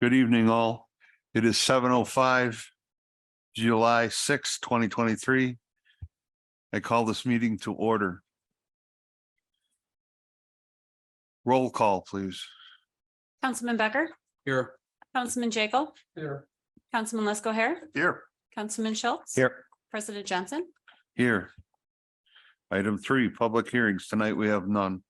Good evening, all. It is 7:05, July 6, 2023. I call this meeting to order. Roll call, please. Councilman Becker, Here. Councilman Jekyll, Here. Councilman Lesko Hair, Here. Councilman Schultz. Here. President Johnson. Here. Item 3, public hearings. Tonight we have none.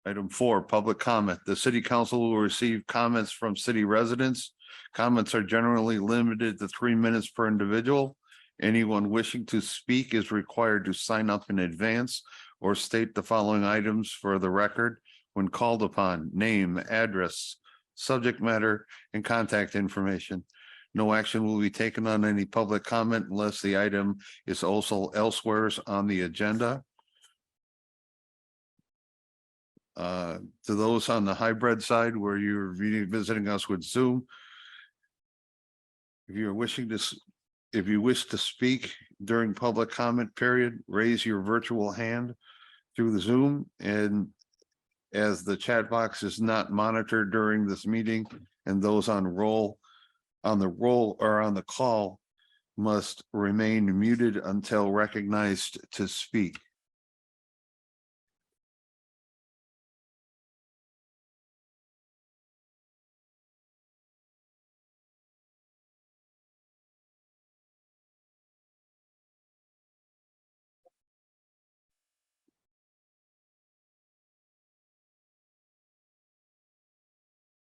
Item 4, public comment. The city council will receive comments from city residents. Comments are generally limited to 3 minutes per individual. Anyone wishing to speak is required to sign up in advance or state the following items for the record when called upon: name, address, subject matter, and contact information. No action will be taken on any public comment unless the item is also elsewhere on the agenda. To those on the hybrid side where you're visiting us with Zoom, if you wish to speak during public comment period, raise your virtual hand through the Zoom, and as the chat box is not monitored during this meeting, and those on the roll or on the call must remain muted until recognized to speak.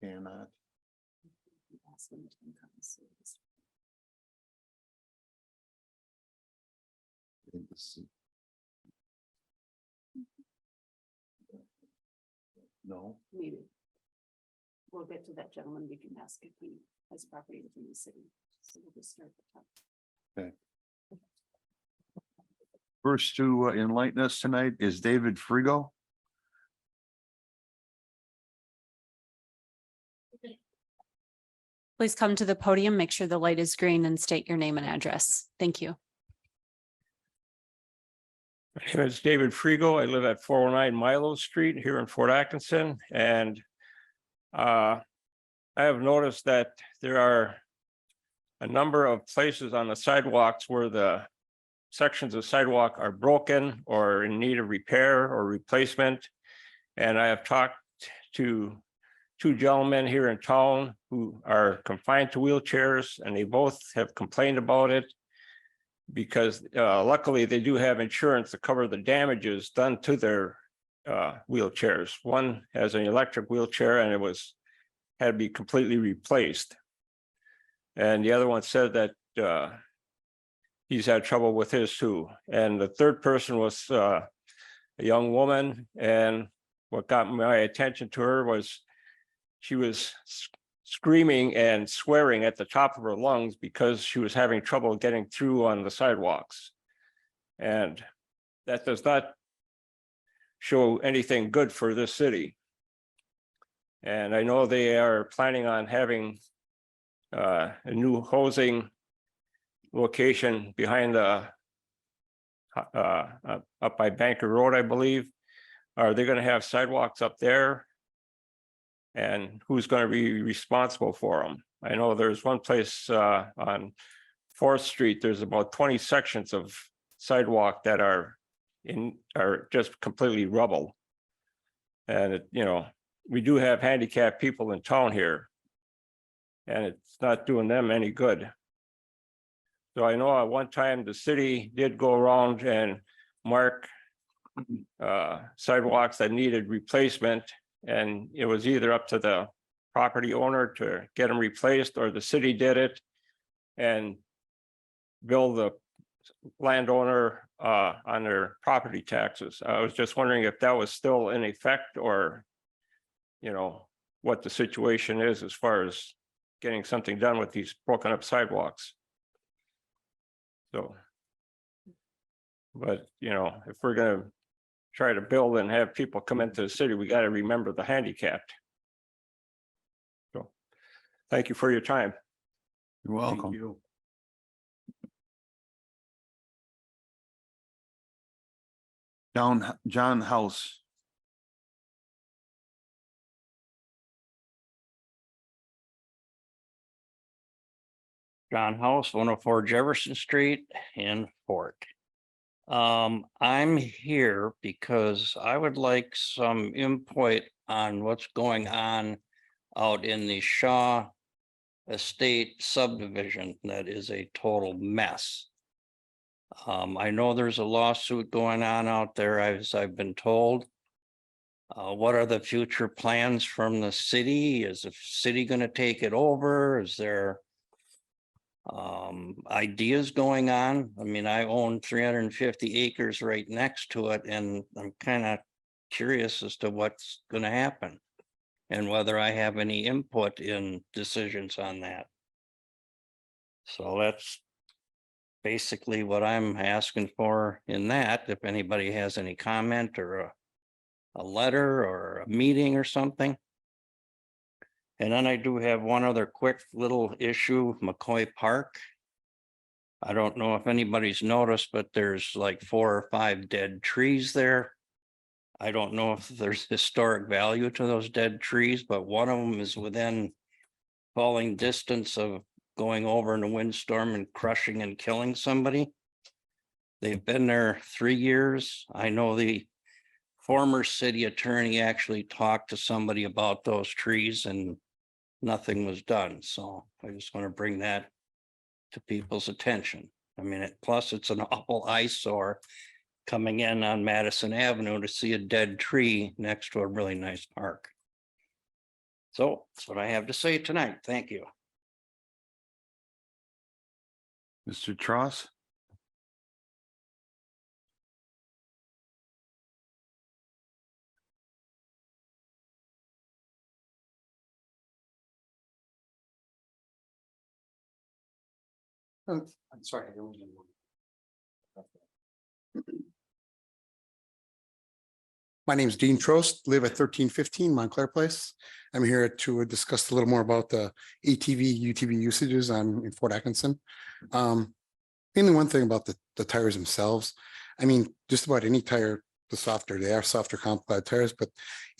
Cannot. No. Maybe. We'll get to that gentleman. We can ask if he has property within the city. So we'll just start at the top. Okay. First to enlighten us tonight is David Frigo. Please come to the podium, make sure the light is green, and state your name and address. Thank you. My name is David Frigo. I live at 409 Milo Street here in Fort Atkinson, and I have noticed that there are a number of places on the sidewalks where the sections of sidewalk are broken or in need of repair or replacement. And I have talked to two gentlemen here in town who are confined to wheelchairs, and they both have complained about it because luckily they do have insurance to cover the damages done to their wheelchairs. One has an electric wheelchair and it had to be completely replaced. And the other one said that he's had trouble with his too. And the third person was a young woman, and what got my attention to her was she was screaming and swearing at the top of her lungs because she was having trouble getting through on the sidewalks. And that does not show anything good for this city. And I know they are planning on having a new hosing location behind the up by Banker Road, I believe. Are they going to have sidewalks up there? And who's going to be responsible for them? I know there's one place on 4th Street, there's about 20 sections of sidewalk that are just completely rubble. And we do have handicapped people in town here, and it's not doing them any good. So I know at one time the city did go around and mark sidewalks that needed replacement, and it was either up to the property owner to get them replaced, or the city did it and bill the landowner on their property taxes. I was just wondering if that was still in effect, or what the situation is as far as getting something done with these broken up sidewalks. So, but if we're going to try to build and have people come into the city, we got to remember the handicapped. So thank you for your time. You're welcome. Thank you. John House. John House, 104 Jefferson Street in Fort. I'm here because I would like some input on what's going on out in the Shaw Estate subdivision. That is a total mess. I know there's a lawsuit going on out there, as I've been told. What are the future plans from the city? Is the city going to take it over? Is there ideas going on? I mean, I own 350 acres right next to it, and I'm kind of curious as to what's going to happen and whether I have any input in decisions on that. So that's basically what I'm asking for in that. If anybody has any comment or a letter or a meeting or something. And then I do have one other quick little issue, McCoy Park. I don't know if anybody's noticed, but there's like 4 or 5 dead trees there. I don't know if there's historic value to those dead trees, but one of them is within falling distance of going over in a windstorm and crushing and killing somebody. They've been there 3 years. I know the former city attorney actually talked to somebody about those trees and nothing was done. So I just want to bring that to people's attention. I mean, plus it's an awful eyesore coming in on Madison Avenue to see a dead tree next to a really nice park. So that's what I have to say tonight. Thank you. Mr. Tross? I'm sorry. I don't My name is Dean Trost, live at 1315 Montclair Place. I'm here to discuss a little more about the ATV, UTV usages in Fort Atkinson. Mainly one thing about the tires themselves. I mean, just about any tire, the softer, they are softer composite tires, but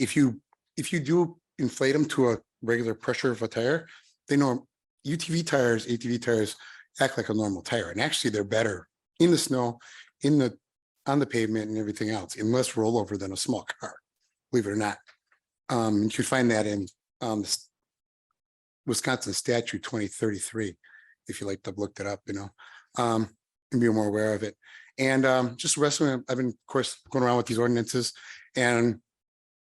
if you do inflate them to a regular pressure of a tire, they know UTV tires, ATV tires act like a normal tire. And actually they're better in the snow, on the pavement and everything else, in less rollover than a small car, believe it or not. You should find that in Wisconsin statute 2033, if you like to look that up, and be more aware of it. And just the rest of it, I've been, of course, going around with these ordinances, and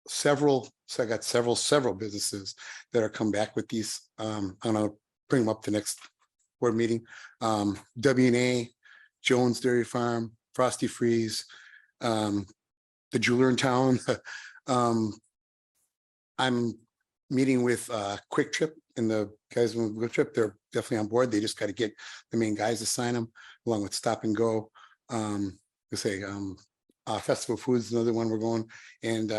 so I got several businesses that are come back with these. I'm gonna bring them up to next board meeting. W&A, Jones Dairy Farm, Frosty Freeze, the jeweler in town. I'm meeting with Quick Trip and the guys with Quick Trip. They're definitely on board. They just got to get the main guys to sign them, along with Stop and Go. Festival Foods is another one we're going. And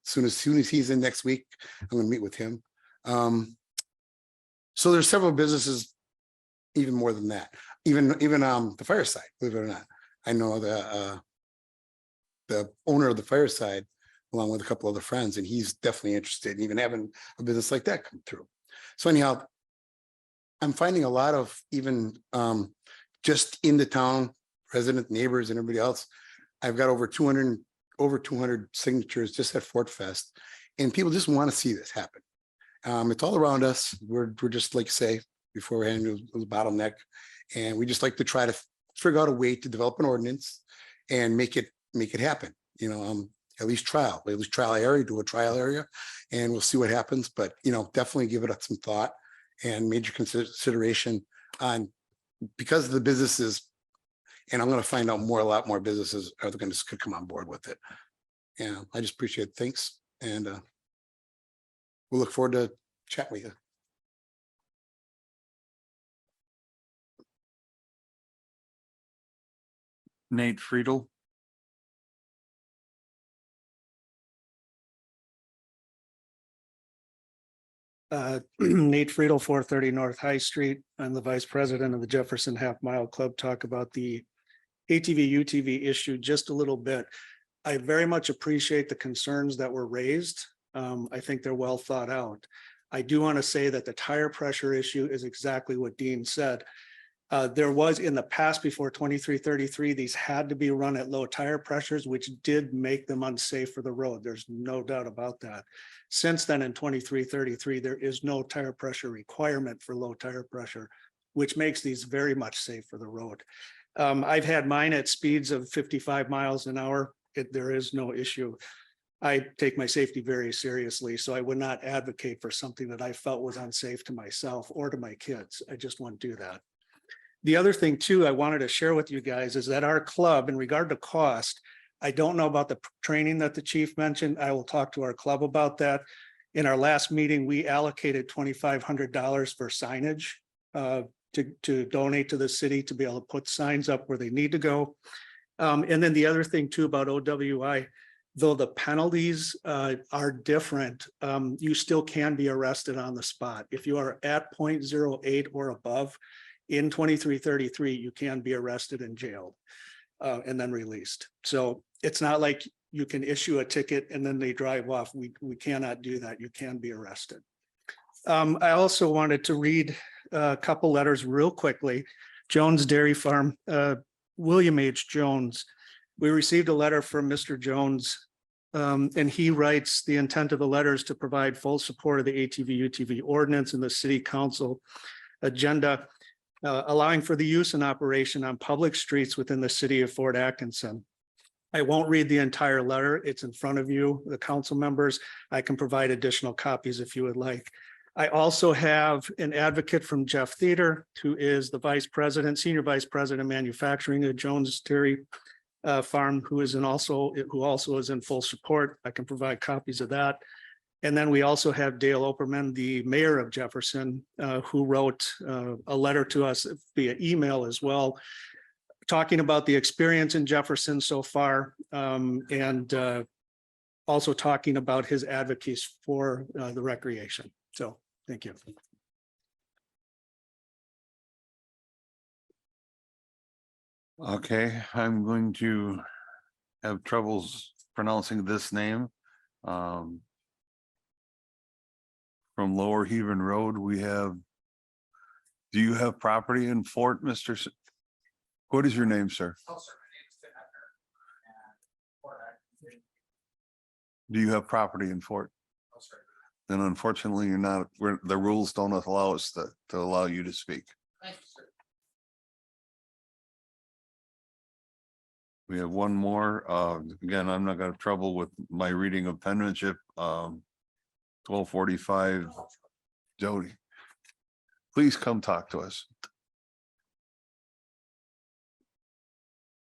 soon as he's in next week, I'm going to meet with him. So there's several businesses, even more than that. Even the Fireside, believe it or not. I know the owner of the Fireside, along with a couple other friends, and he's definitely interested in even having a business like that come through. So anyhow, I'm finding a lot of even just in the town, resident neighbors and everybody else. I've got over 200 signatures just at Fort Fest, and people just want to see this happen. It's all around us. We're just like say beforehand, it was a bottleneck, and we just like to try to figure out a way to develop an ordinance and make it happen. At least trial area, do a trial area, and we'll see what happens. But definitely give it some thought and major consideration on, because of the businesses. And I'm going to find out a lot more businesses are going to could come on board with it. Yeah, I just appreciate it. Thanks, and we'll look forward to chat with you. Nate Friedel? Nate Friedel, 430 North High Street. I'm the vice president of the Jefferson Half Mile Club. Talk about the ATV UTV issue just a little bit. I very much appreciate the concerns that were raised. I think they're well thought out. I do want to say that the tire pressure issue is exactly what Dean said. There was in the past before 2333, these had to be run at low tire pressures, which did make them unsafe for the road. There's no doubt about that. Since then, in 2333, there is no tire pressure requirement for low tire pressure, which makes these very much safe for the road. I've had mine at speeds of 55 miles an hour. There is no issue. I take my safety very seriously, so I would not advocate for something that I felt was unsafe to myself or to my kids. I just wouldn't do that. The other thing too, I wanted to share with you guys is that our club, in regard to cost, I don't know about the training that the chief mentioned. I will talk to our club about that. In our last meeting, we allocated $2,500 for signage to donate to the city to be able to put signs up where they need to go. And then the other thing too about OWI, though the penalties are different, you still can be arrested on the spot. If you are at 0.08 or above in 2333, you can be arrested and jailed and then released. So it's not like you can issue a ticket and then they drive off. We cannot do that. You can be arrested. I also wanted to read a couple letters real quickly. Jones Dairy Farm, William H. Jones. We received a letter from Mr. Jones, and he writes, the intent of the letter is to provide full support of the ATV/UTV ordinance and the city council agenda, allowing for the use and operation on public streets within the city of Fort Atkinson. I won't read the entire letter. It's in front of you, the council members. I can provide additional copies if you would like. I also have an advocate from Jeff Theater, who is the senior vice president of manufacturing at Jones Dairy Farm, who also is in full support. I can provide copies of that. And then we also have Dale Operman, the mayor of Jefferson, who wrote a letter to us via email as well, talking about the experience in Jefferson so far, and also talking about his advocacy for the recreation. So thank you. Okay, I'm going to have troubles pronouncing this name. From Lower Haven Road, we have, do you have property in Fort, Mr.? What is your name, sir? Do you have property in Fort? Then unfortunately, you're not, the rules don't allow us to allow you to speak. Thank you, sir. We have one more. Again, I'm not gonna have trouble with my reading of penmanship. 1245, Jody. Please come talk to us.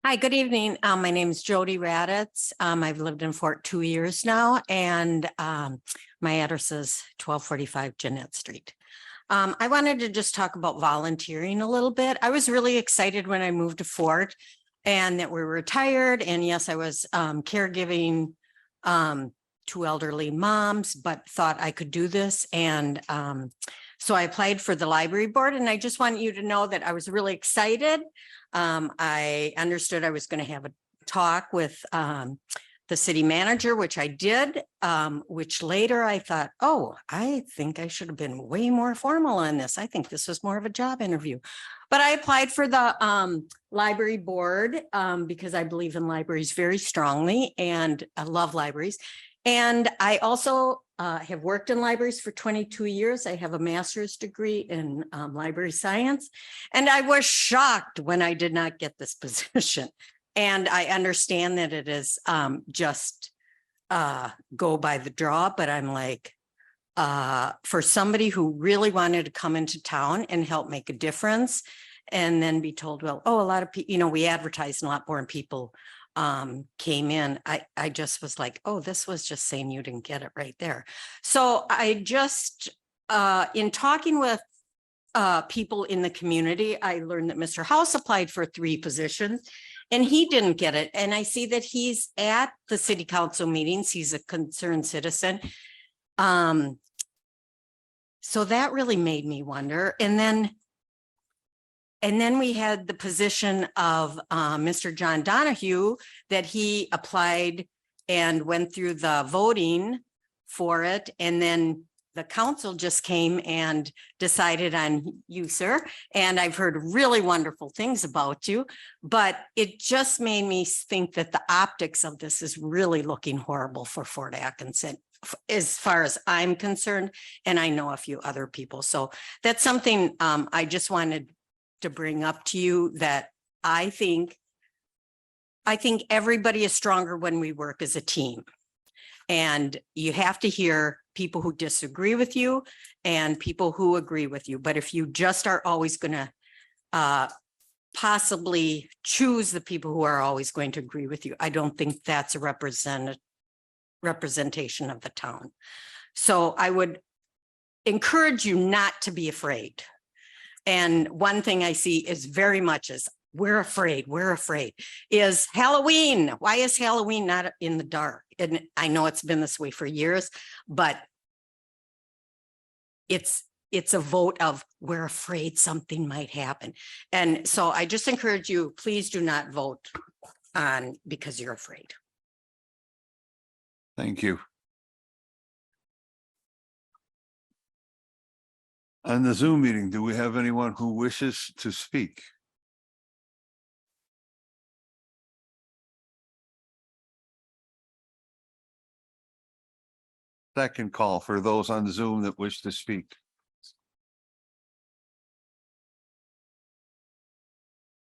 Hi, good evening. My name is Jody Raditz. I've lived in Fort 2 years now, and my address is 1245 Jeanette Street. I wanted to just talk about volunteering a little bit. I was really excited when I moved to Fort and that we were retired. And yes, I was caregiving 2 elderly moms, but thought I could do this. And so I applied for the library board, and I just want you to know that I was really excited. I understood I was going to have a talk with the city manager, which I did, which later I thought, oh, I think I should have been way more formal on this. I think this was more of a job interview. But I applied for the library board because I believe in libraries very strongly, and I love libraries. And I also have worked in libraries for 22 years. I have a master's degree in library science, and I was shocked when I did not get this position. And I understand that it is just go by the draw, but I'm like, for somebody who really wanted to come into town and help make a difference, and then be told, well, oh, a lot of people, we advertised a lot more and people came in. I just was like, oh, this was just saying you didn't get it right there. So I just, in talking with people in the community, I learned that Mr. House applied for 3 positions and he didn't get it. And I see that he's at the city council meetings. He's a concerned citizen. So that really made me wonder. And then we had the position of Mr. John Donahue, that he applied and went through the voting for it. And then the council just came and decided on you, sir. And I've heard really wonderful things about you, but it just made me think that the optics of this is really looking horrible for Fort Atkinson, as far as I'm concerned, and I know a few other people. So that's something I just wanted to bring up to you, that I think everybody is stronger when we work as a team. And you have to hear people who disagree with you and people who agree with you. But if you just are always going to possibly choose the people who are always going to agree with you, I don't think that's a representation of the town. So I would encourage you not to be afraid. And one thing I see is very much is we're afraid is Halloween. Why is Halloween not in the dark? And I know it's been this way for years, but it's a vote of we're afraid something might happen. And so I just encourage you, please do not vote on because you're afraid. Thank you. On the Zoom meeting, do we have anyone who wishes to speak? Second call for those on Zoom that wish to speak.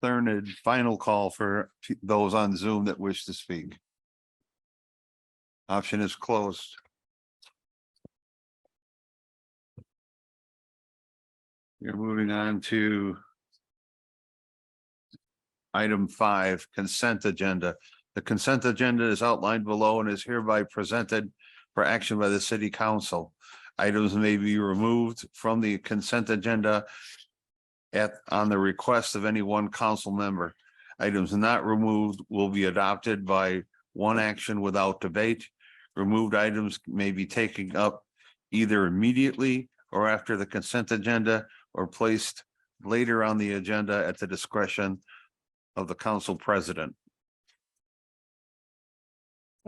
Third and final call for those on Zoom that wish to speak. Option is closed. You're moving on to item 5, consent agenda. The consent agenda is outlined below and is hereby presented for action by the city council. Items may be removed from the consent agenda on the request of any one council member. Items not removed will be adopted by one action without debate. Removed items may be taken up either immediately or after the consent agenda or placed later on the agenda at the discretion of the council president.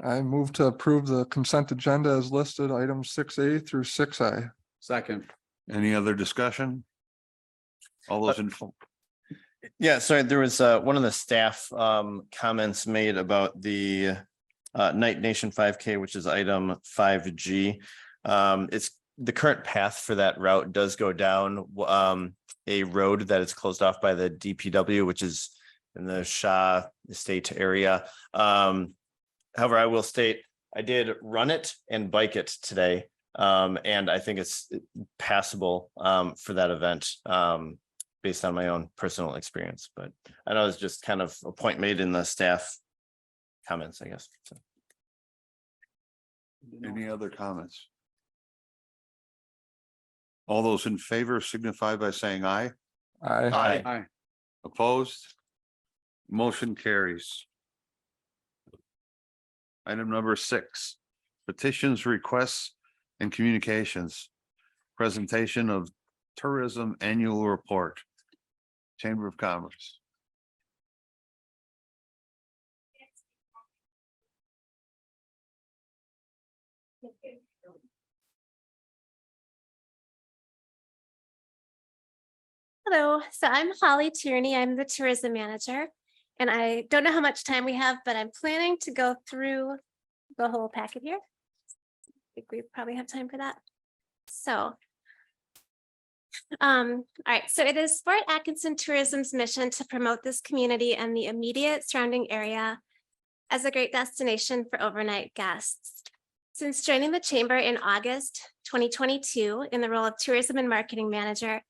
I move to approve the consent agenda as listed, items 6A through 6I. Second. Any other discussion? All those in, Yeah, sorry, there was one of the staff comments made about the Night Nation 5K, which is item 5G. It's the current path for that route does go down a road that is closed off by the DPW, which is in the Shaw Estate area. However, I will state I did run it and bike it today, and I think it's passable for that event based on my own personal experience. But I know it's just kind of a point made in the staff comments, I guess. So. any other comments? All those in favor signify by saying aye. Aye. Aye. Opposed? Motion carries. Item number 6, petitions, requests, and communications. Presentation of tourism annual report. Chamber of Commerce. Hello, so I'm Holly Tierney. I'm the tourism manager. And I don't know how much time we have, but I'm planning to go through the whole packet here. I think we probably have time for that. So, all right, so it is Fort Atkinson Tourism's mission to promote this community and the immediate surrounding area as a great destination for overnight guests. Since joining the chamber in August 2022 in the role of tourism and marketing manager,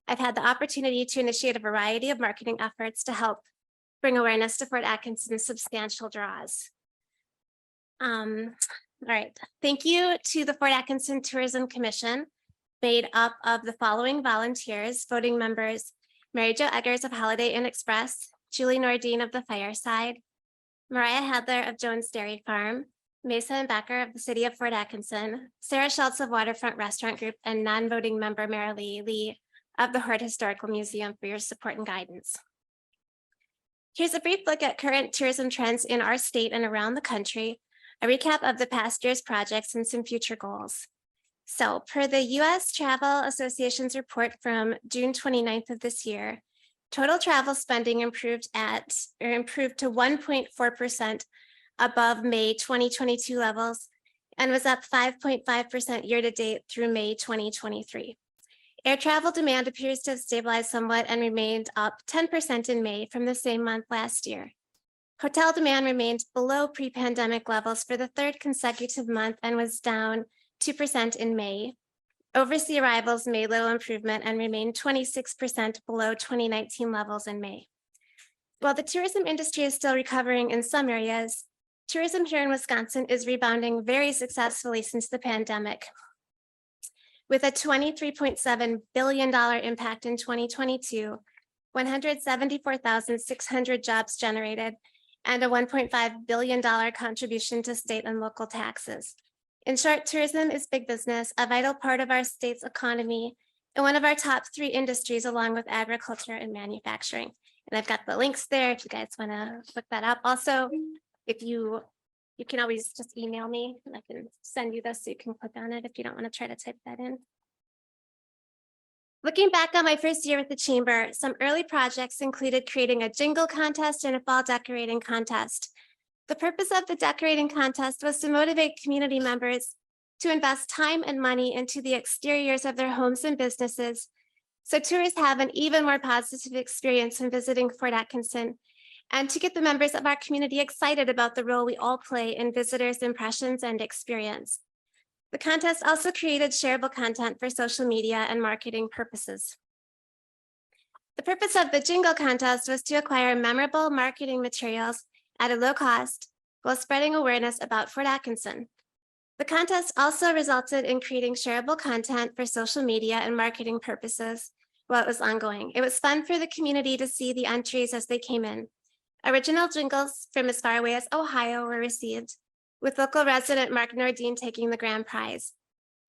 I've had the opportunity to initiate a variety of marketing efforts to help bring awareness to Fort Atkinson's substantial draws. All right, thank you to the Fort Atkinson Tourism Commission, made up of the following volunteers, voting members: Mary Jo Eggers of Holiday Inn Express, Julie Nordine of the Fireside, Mariah Hadler of Jones Dairy Farm, Mesa and Becker of the City of Fort Atkinson, Sarah Schultz of Waterfront Restaurant Group, and non-voting member Marilee Lee of the Hort Historical Museum for your support and guidance. Here's a brief look at current tourism trends in our state and around the country, a recap of the past year's projects and some future goals. So per the US Travel Association's report from June 29th of this year, total travel spending improved to 1.4% above May 2022 levels and was up 5.5% year to date through May 2023. Air travel demand appears to have stabilized somewhat and remained up 10% in May from the same month last year. Hotel demand remained below pre-pandemic levels for the third consecutive month and was down 2% in May. Overseas arrivals made little improvement and remained 26% below 2019 levels in May. While the tourism industry is still recovering in some areas, tourism here in Wisconsin is rebounding very successfully since the pandemic. With a $23.7 billion impact in 2022, 174,600 jobs generated, and a $1.5 billion contribution to state and local taxes. In short, tourism is big business, a vital part of our state's economy, and one of our top 3 industries along with agriculture and manufacturing. And I've got the links there if you guys want to look that up. Also, if you can always just email me and I can send you this so you can click on it if you don't want to try to type that in. Looking back on my first year with the chamber, some early projects included creating a jingle contest and a fall decorating contest. The purpose of the decorating contest was to motivate community members to invest time and money into the exteriors of their homes and businesses, so tourists have an even more positive experience when visiting Fort Atkinson, and to get the members of our community excited about the role we all play in visitors' impressions and experience. The contest also created shareable content for social media and marketing purposes. The purpose of the jingle contest was to acquire memorable marketing materials at a low cost while spreading awareness about Fort Atkinson. The contest also resulted in creating shareable content for social media and marketing purposes while it was ongoing. It was fun for the community to see the entries as they came in. Original jingles from as far away as Ohio were received, with local resident Mark Nordine taking the grand prize.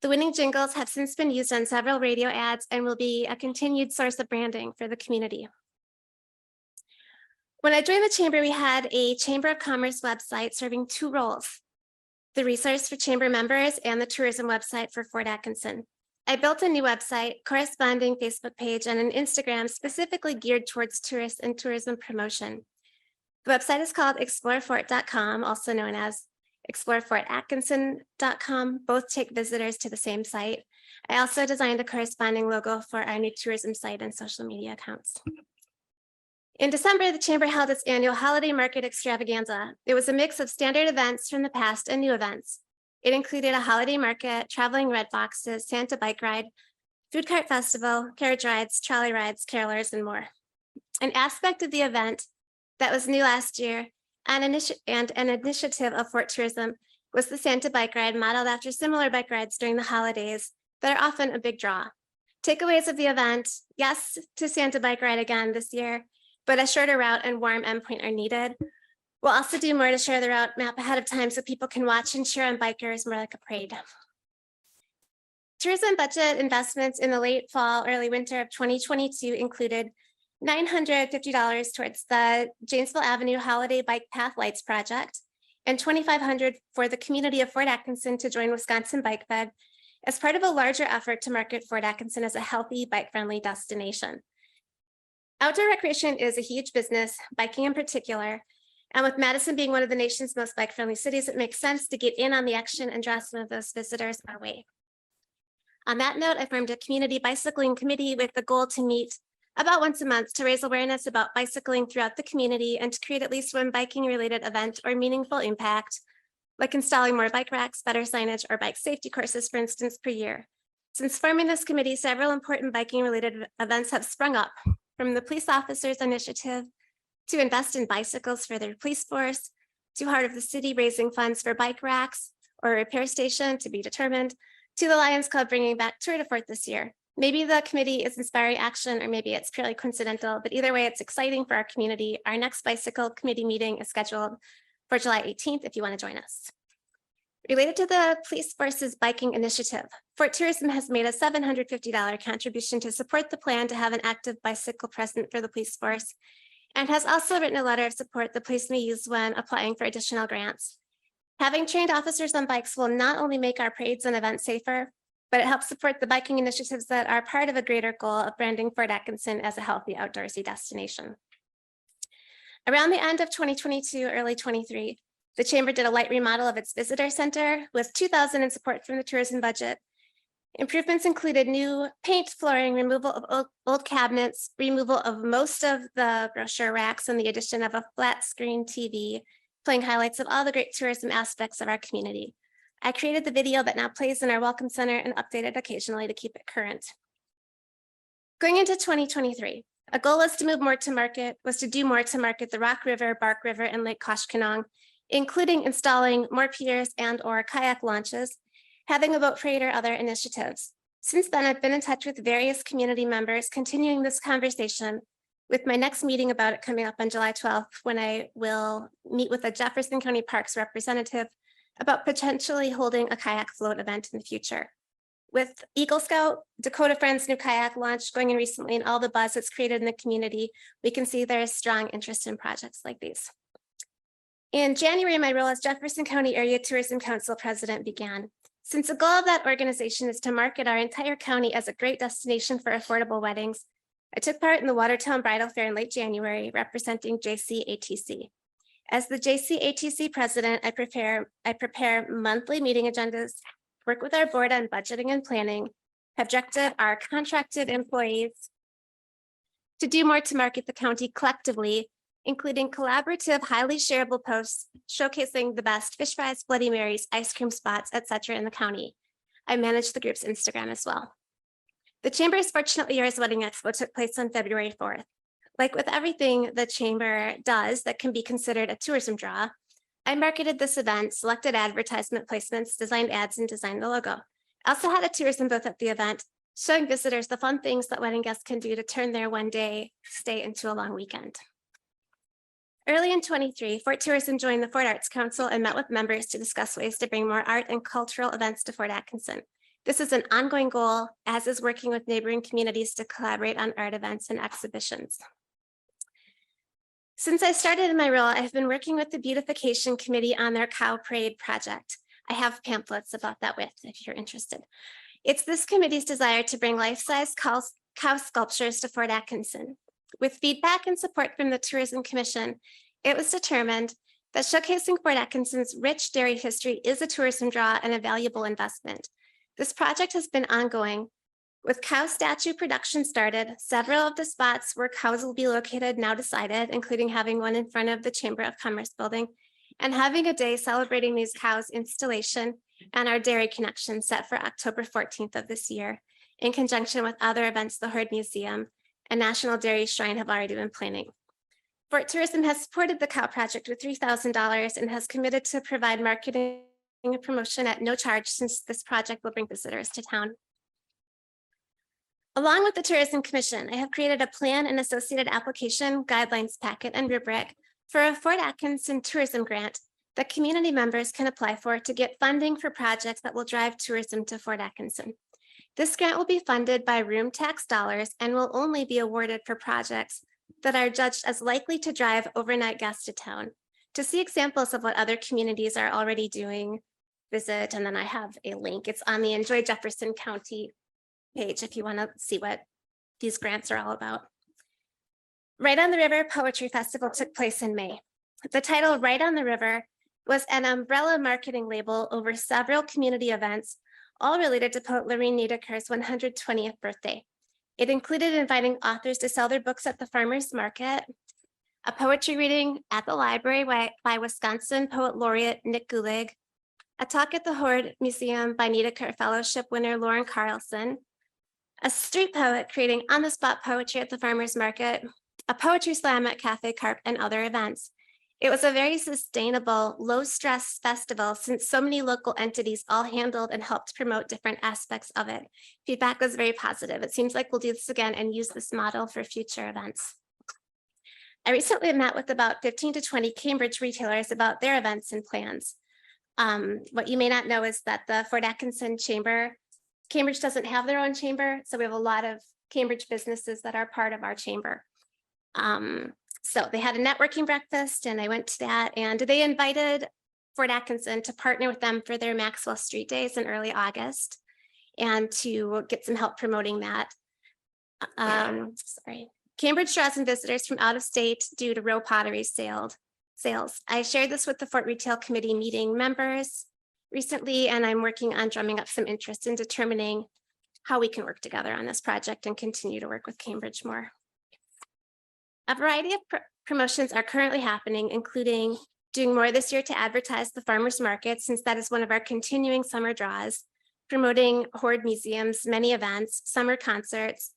The winning jingles have since been used on several radio ads and will be a continued source of branding for the community. When I joined the chamber, we had a Chamber of Commerce website serving 2 roles: the resource for chamber members and the tourism website for Fort Atkinson. I built a new website, corresponding Facebook page, and an Instagram specifically geared towards tourists and tourism promotion. The website is called explorefort.com, also known as explorefortatkinson.com. Both take visitors to the same site. I also designed a corresponding logo for our new tourism site and social media accounts. In December, the chamber held its annual holiday market extravaganza. It was a mix of standard events from the past and new events. It included a holiday market, traveling red boxes, Santa bike ride, food cart festival, carriage rides, trolley rides, carolers, and more. An aspect of the event that was new last year and an initiative of Fort Tourism was the Santa bike ride, modeled after similar bike rides during the holidays that are often a big draw. Takeaways of the event: yes to Santa bike ride again this year, but a shorter route and warm endpoint are needed. We'll also do more to share the route map ahead of time so people can watch and cheer on bikers more like a parade. Tourism budget investments in the late fall, early winter of 2022 included $950 towards the Janesville Avenue Holiday Bike Path Lights project and $2,500 for the community of Fort Atkinson to join Wisconsin Bike Fed as part of a larger effort to market Fort Atkinson as a healthy, bike-friendly destination. Outdoor recreation is a huge business, biking in particular, and with Madison being one of the nation's most bike-friendly cities, it makes sense to get in on the action and draw some of those visitors our way. On that note, I formed a community bicycling committee with the goal to meet about once a month to raise awareness about bicycling throughout the community and to create at least one biking-related event or meaningful impact, like installing more bike racks, better signage, or bike safety courses, for instance, per year. Since forming this committee, several important biking-related events have sprung up, from the police officers' initiative to invest in bicycles for their police force, to Heart of the City raising funds for bike racks or a repair station to be determined, to the Lions Club bringing back Tour de Fort this year. Maybe the committee is inspiring action, or maybe it's purely coincidental, but either way, it's exciting for our community. Our next bicycle committee meeting is scheduled for July 18th if you want to join us. Related to the police force's biking initiative, Fort Tourism has made a $750 contribution to support the plan to have an active bicycle present for the police force, and has also written a letter of support the police may use when applying for additional grants. Having trained officers on bikes will not only make our parades and events safer, but it helps support the biking initiatives that are part of a greater goal of branding Fort Atkinson as a healthy outdoorsy destination. Around the end of 2022, early 23, the Chamber did a light remodel of its visitor center with $2,000 in support from the tourism budget. Improvements included new paint, flooring, removal of old cabinets, removal of most of the brochure racks, and the addition of a flat screen TV, playing highlights of all the great tourism aspects of our community. I created the video that now plays in our Welcome Center and updated occasionally to keep it current. Going into 2023, a goal was to do more to market the Rock River, Bark River, and Lake Koshkonong, including installing more piers and/or kayak launches, having a boat parade or other initiatives. Since then, I've been in touch with various community members, continuing this conversation with my next meeting about it coming up on July 12th, when I will meet with a Jefferson County Parks representative about potentially holding a kayak float event in the future. With Eagle Scout, Dakota Friends' new kayak launch going in recently, and all the buzz it's created in the community, we can see there is strong interest in projects like these. In January, my role as Jefferson County Area Tourism Council President began. Since the goal of that organization is to market our entire county as a great destination for affordable weddings, I took part in the Watertown Bridal Fair in late January, representing JCATC. As the JCATC president, I prepare monthly meeting agendas, work with our board on budgeting and planning, have directed our contracted employees to do more to market the county collectively, including collaborative, highly shareable posts showcasing the best fish fries, Bloody Marys, ice cream spots, etc. in the county. I manage the group's Instagram as well. The Chamber's Fortunately Yours Wedding Expo took place on February 4th. Like with everything the Chamber does that can be considered a tourism draw, I marketed this event, selected advertisement placements, designed ads, and designed the logo. I also had a tourism booth at the event, showing visitors the fun things that wedding guests can do to turn their one-day stay into a long weekend. Early in 23, Fort Tourism joined the Fort Arts Council and met with members to discuss ways to bring more art and cultural events to Fort Atkinson. This is an ongoing goal, as is working with neighboring communities to collaborate on art events and exhibitions. Since I started in my role, I've been working with the Beautification Committee on their Cow Parade project. I have pamphlets about that if you're interested. It's this committee's desire to bring life-size cow sculptures to Fort Atkinson. With feedback and support from the Tourism Commission, it was determined that showcasing Fort Atkinson's rich dairy history is a tourism draw and a valuable investment. This project has been ongoing. With cow statue production started, several of the spots where cows will be located now decided, including having one in front of the Chamber of Commerce building, and having a day celebrating these cows' installation and our dairy connection set for October 14th of this year, in conjunction with other events the Herd Museum and National Dairy Shrine have already been planning. Fort Tourism has supported the cow project with $3,000 and has committed to provide marketing and promotion at no charge, since this project will bring visitors to town. Along with the Tourism Commission, I have created a plan and associated application, guidelines packet, and rubric for a Fort Atkinson tourism grant that community members can apply for to get funding for projects that will drive tourism to Fort Atkinson. This grant will be funded by room tax dollars and will only be awarded for projects that are judged as likely to drive overnight guests to town. To see examples of what other communities are already doing, visit, and then I have a link. It's on the Enjoy Jefferson County page if you want to see what these grants are all about. Right on the River Poetry Festival took place in May. The title Right on the River was an umbrella marketing label over several community events, all related to poet Lorene Niedeker's 120th birthday. It included inviting authors to sell their books at the farmers market, a poetry reading at the library by Wisconsin poet laureate Nick Gulig, a talk at the Herd Museum by Niedeker Fellowship winner Lauren Carlson, a street poet creating on-the-spot poetry at the farmers market, a poetry slam at Cafe Carp, and other events. It was a very sustainable, low-stress festival, since so many local entities all handled and helped promote different aspects of it. Feedback was very positive. It seems like we'll do this again and use this model for future events. I recently met with about 15 to 20 Cambridge retailers about their events and plans. What you may not know is that the Fort Atkinson Chamber, Cambridge doesn't have their own chamber, so we have a lot of Cambridge businesses that are part of our chamber. So they had a networking breakfast and I went to that, and they invited Fort Atkinson to partner with them for their Maxwell Street Days in early August. and to get some help promoting that. Sorry. Cambridge draws in visitors from out of state due to row pottery sales. I shared this with the Fort Retail Committee meeting members recently, and I'm working on drumming up some interest in determining how we can work together on this project and continue to work with Cambridge more. A variety of promotions are currently happening, including doing more this year to advertise the farmers market, since that is one of our continuing summer draws, promoting Horde Museum's many events, summer concerts,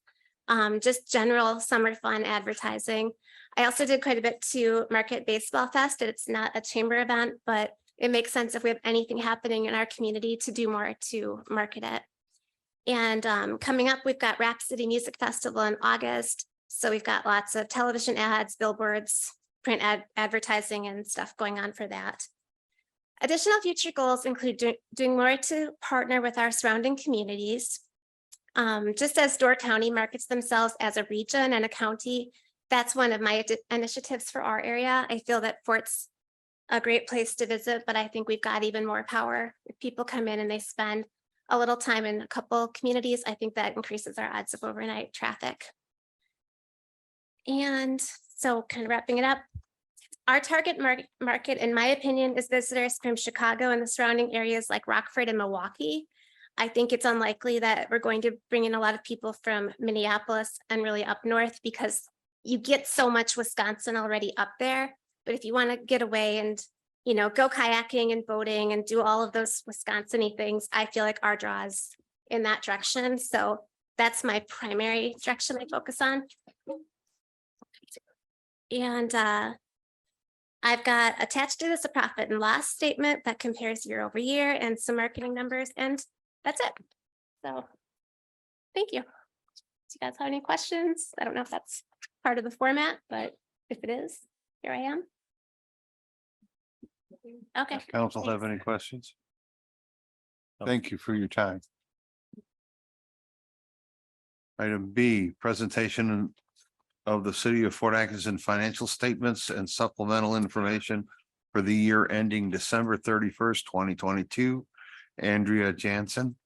just general summer fun advertising. I also did quite a bit to market Baseball Fest. It's not a chamber event, but it makes sense if we have anything happening in our community to do more to market it. And coming up, we've got Rhapsody Music Festival in August. So we've got lots of television ads, billboards, print advertising and stuff going on for that. Additional future goals include doing more to partner with our surrounding communities. Just as Door County markets themselves as a region and a county, that's one of my initiatives for our area. I feel that Fort's a great place to visit, but I think we've got even more power. If people come in and they spend a little time in a couple communities, I think that increases our odds of overnight traffic. And so kind of wrapping it up, our target market, in my opinion, is visitors from Chicago and the surrounding areas like Rockford and Milwaukee. I think it's unlikely that we're going to bring in a lot of people from Minneapolis and really up north, because you get so much Wisconsin already up there. But if you want to get away and, you know, go kayaking and boating and do all of those Wisconsin-y things, I feel like our draw is in that direction. So that's my primary direction I focus on. And I've got attached to this a profit and loss statement that compares year over year and some marketing numbers, and that's it. So thank you. Do you guys have any questions? I don't know if that's part of the format, but if it is, here I am. Okay. Council have thanks. any questions? Thank you for your time. Item B, presentation of the city of Fort Atkinson financial statements and supplemental information for the year ending December 31st, 2022. Andrea Jansen.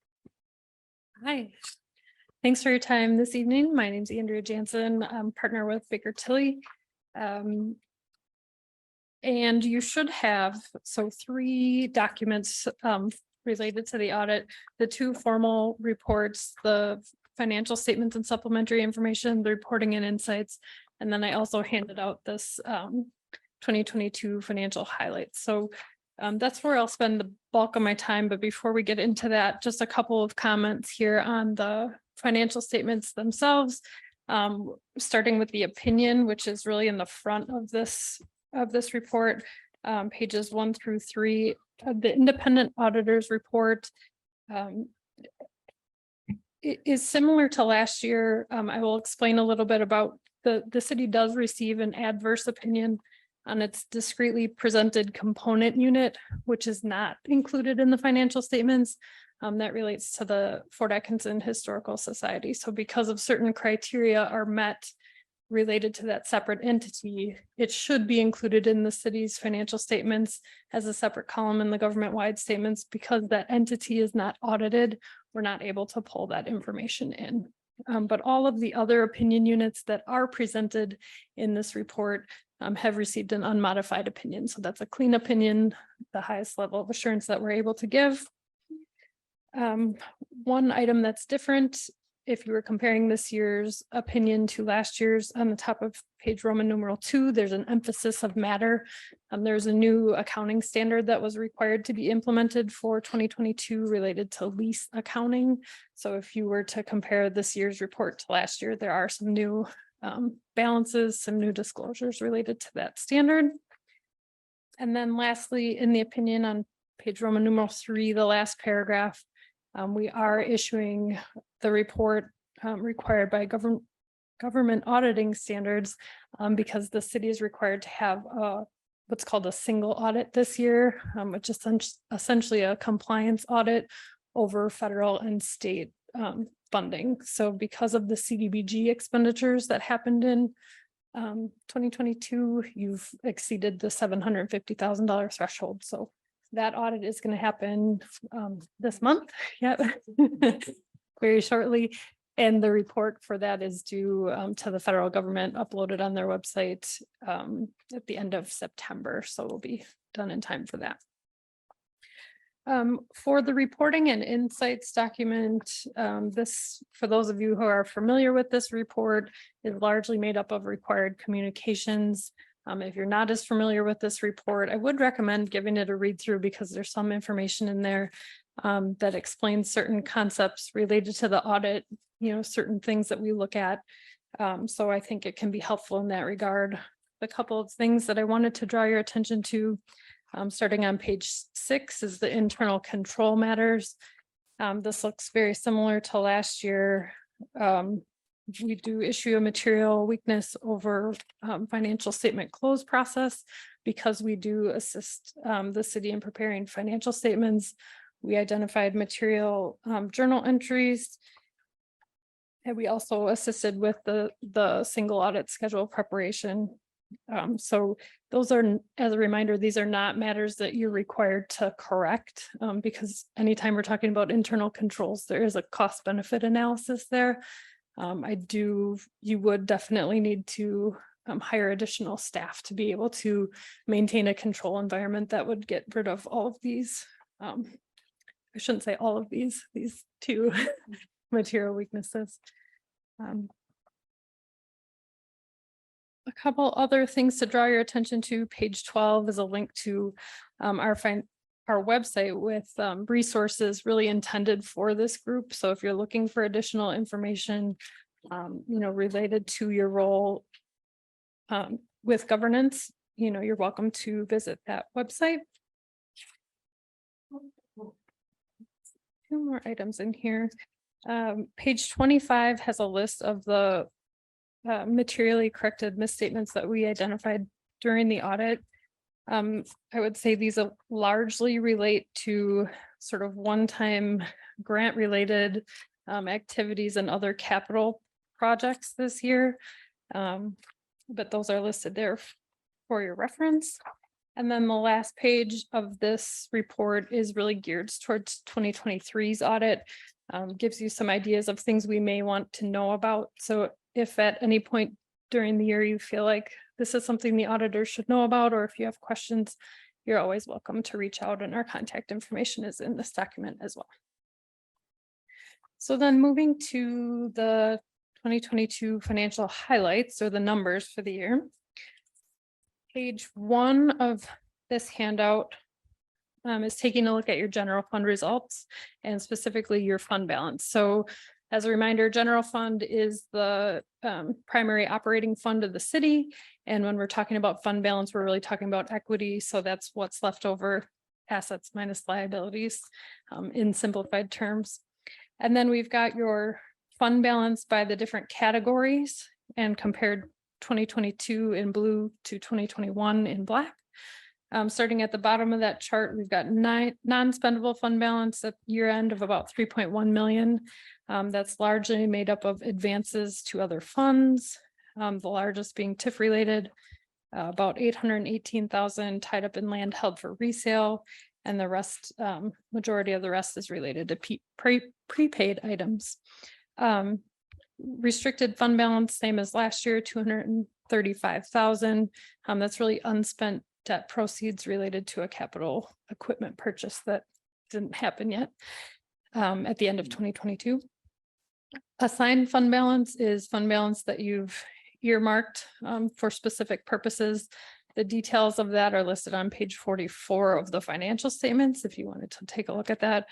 Hi, thanks for your time this evening. My name is Andrea Jansen. I'm partner with Baker Tilly. And you should have, so 3 documents related to the audit, the 2 formal reports, the financial statements and supplementary information, the reporting and insights. And then I also handed out this 2022 financial highlights. So that's where I'll spend the bulk of my time. But before we get into that, just a couple of comments here on the financial statements themselves, starting with the opinion, which is really in the front of this report, pages 1 through 3. The independent auditors report is similar to last year. I will explain a little bit about the city does receive an adverse opinion on its discreetly presented component unit, which is not included in the financial statements. That relates to the Fort Atkinson Historical Society. So because of certain criteria are met related to that separate entity, it should be included in the city's financial statements as a separate column in the government-wide statements. Because that entity is not audited, we're not able to pull that information in. But all of the other opinion units that are presented in this report have received an unmodified opinion. So that's a clean opinion, the highest level of assurance that we're able to give. One item that's different, if you were comparing this year's opinion to last year's, on the top of page Roman numeral 2, there's an emphasis of matter. There's a new accounting standard that was required to be implemented for 2022 related to lease accounting. So if you were to compare this year's report to last year, there are some new balances, some new disclosures related to that standard. And then lastly, in the opinion on page Roman numeral 3, the last paragraph, we are issuing the report required by government auditing standards because the city is required to have what's called a single audit this year, which is essentially a compliance audit over federal and state funding. So because of the CDBG expenditures that happened in 2022, you've exceeded the $750,000 threshold. So that audit is going to happen this month. Yep. Very shortly. And the report for that is due to the federal government, uploaded on their website at the end of September. So we'll be done in time for that. For the reporting and insights document, this, for those of you who are familiar with this report, is largely made up of required communications. If you're not as familiar with this report, I would recommend giving it a read through because there's some information in there that explains certain concepts related to the audit, you know, certain things that we look at. So I think it can be helpful in that regard. A couple of things that I wanted to draw your attention to, starting on page 6, is the internal control matters. This looks very similar to last year. We do issue a material weakness over financial statement close process because we do assist the city in preparing financial statements. We identified material journal entries. And we also assisted with the single audit schedule preparation. So those are, as a reminder, these are not matters that you're required to correct because anytime we're talking about internal controls, there is a cost benefit analysis there. You would definitely need to hire additional staff to be able to maintain a control environment that would get rid of all of these. I shouldn't say all of these two material weaknesses. A couple other things to draw your attention to. Page 12 is a link to our website with resources really intended for this group. So if you're looking for additional information, related to your role with governance, you're welcome to visit that website. Two more items in here. Page 25 has a list of the materially corrected misstatements that we identified during the audit. I would say these largely relate to sort of one-time grant related activities and other capital projects this year. But those are listed there for your reference. And then the last page of this report is really geared towards 2023's audit. Gives you some ideas of things we may want to know about. So if at any point during the year you feel like this is something the auditor should know about, or if you have questions, you're always welcome to reach out, and our contact information is in this document as well. So then moving to the 2022 financial highlights, or the numbers for the year. Page 1 of this handout is taking a look at your general fund results and specifically your fund balance. So as a reminder, general fund is the primary operating fund of the city. And when we're talking about fund balance, we're really talking about equity. So that's what's left over, assets minus liabilities in simplified terms. And then we've got your fund balance by the different categories and compared 2022 in blue to 2021 in black. Starting at the bottom of that chart, we've got non-spendable fund balance at year end of about 3.1 million. That's largely made up of advances to other funds, the largest being TIF related, about 818,000 tied up in land held for resale, and the rest, majority of the rest is related to prepaid items. Restricted fund balance, same as last year, 235,000. That's really unspent debt proceeds related to a capital equipment purchase that didn't happen yet at the end of 2022. Assigned fund balance is fund balance that you've earmarked for specific purposes. The details of that are listed on page 44 of the financial statements if you wanted to take a look at that.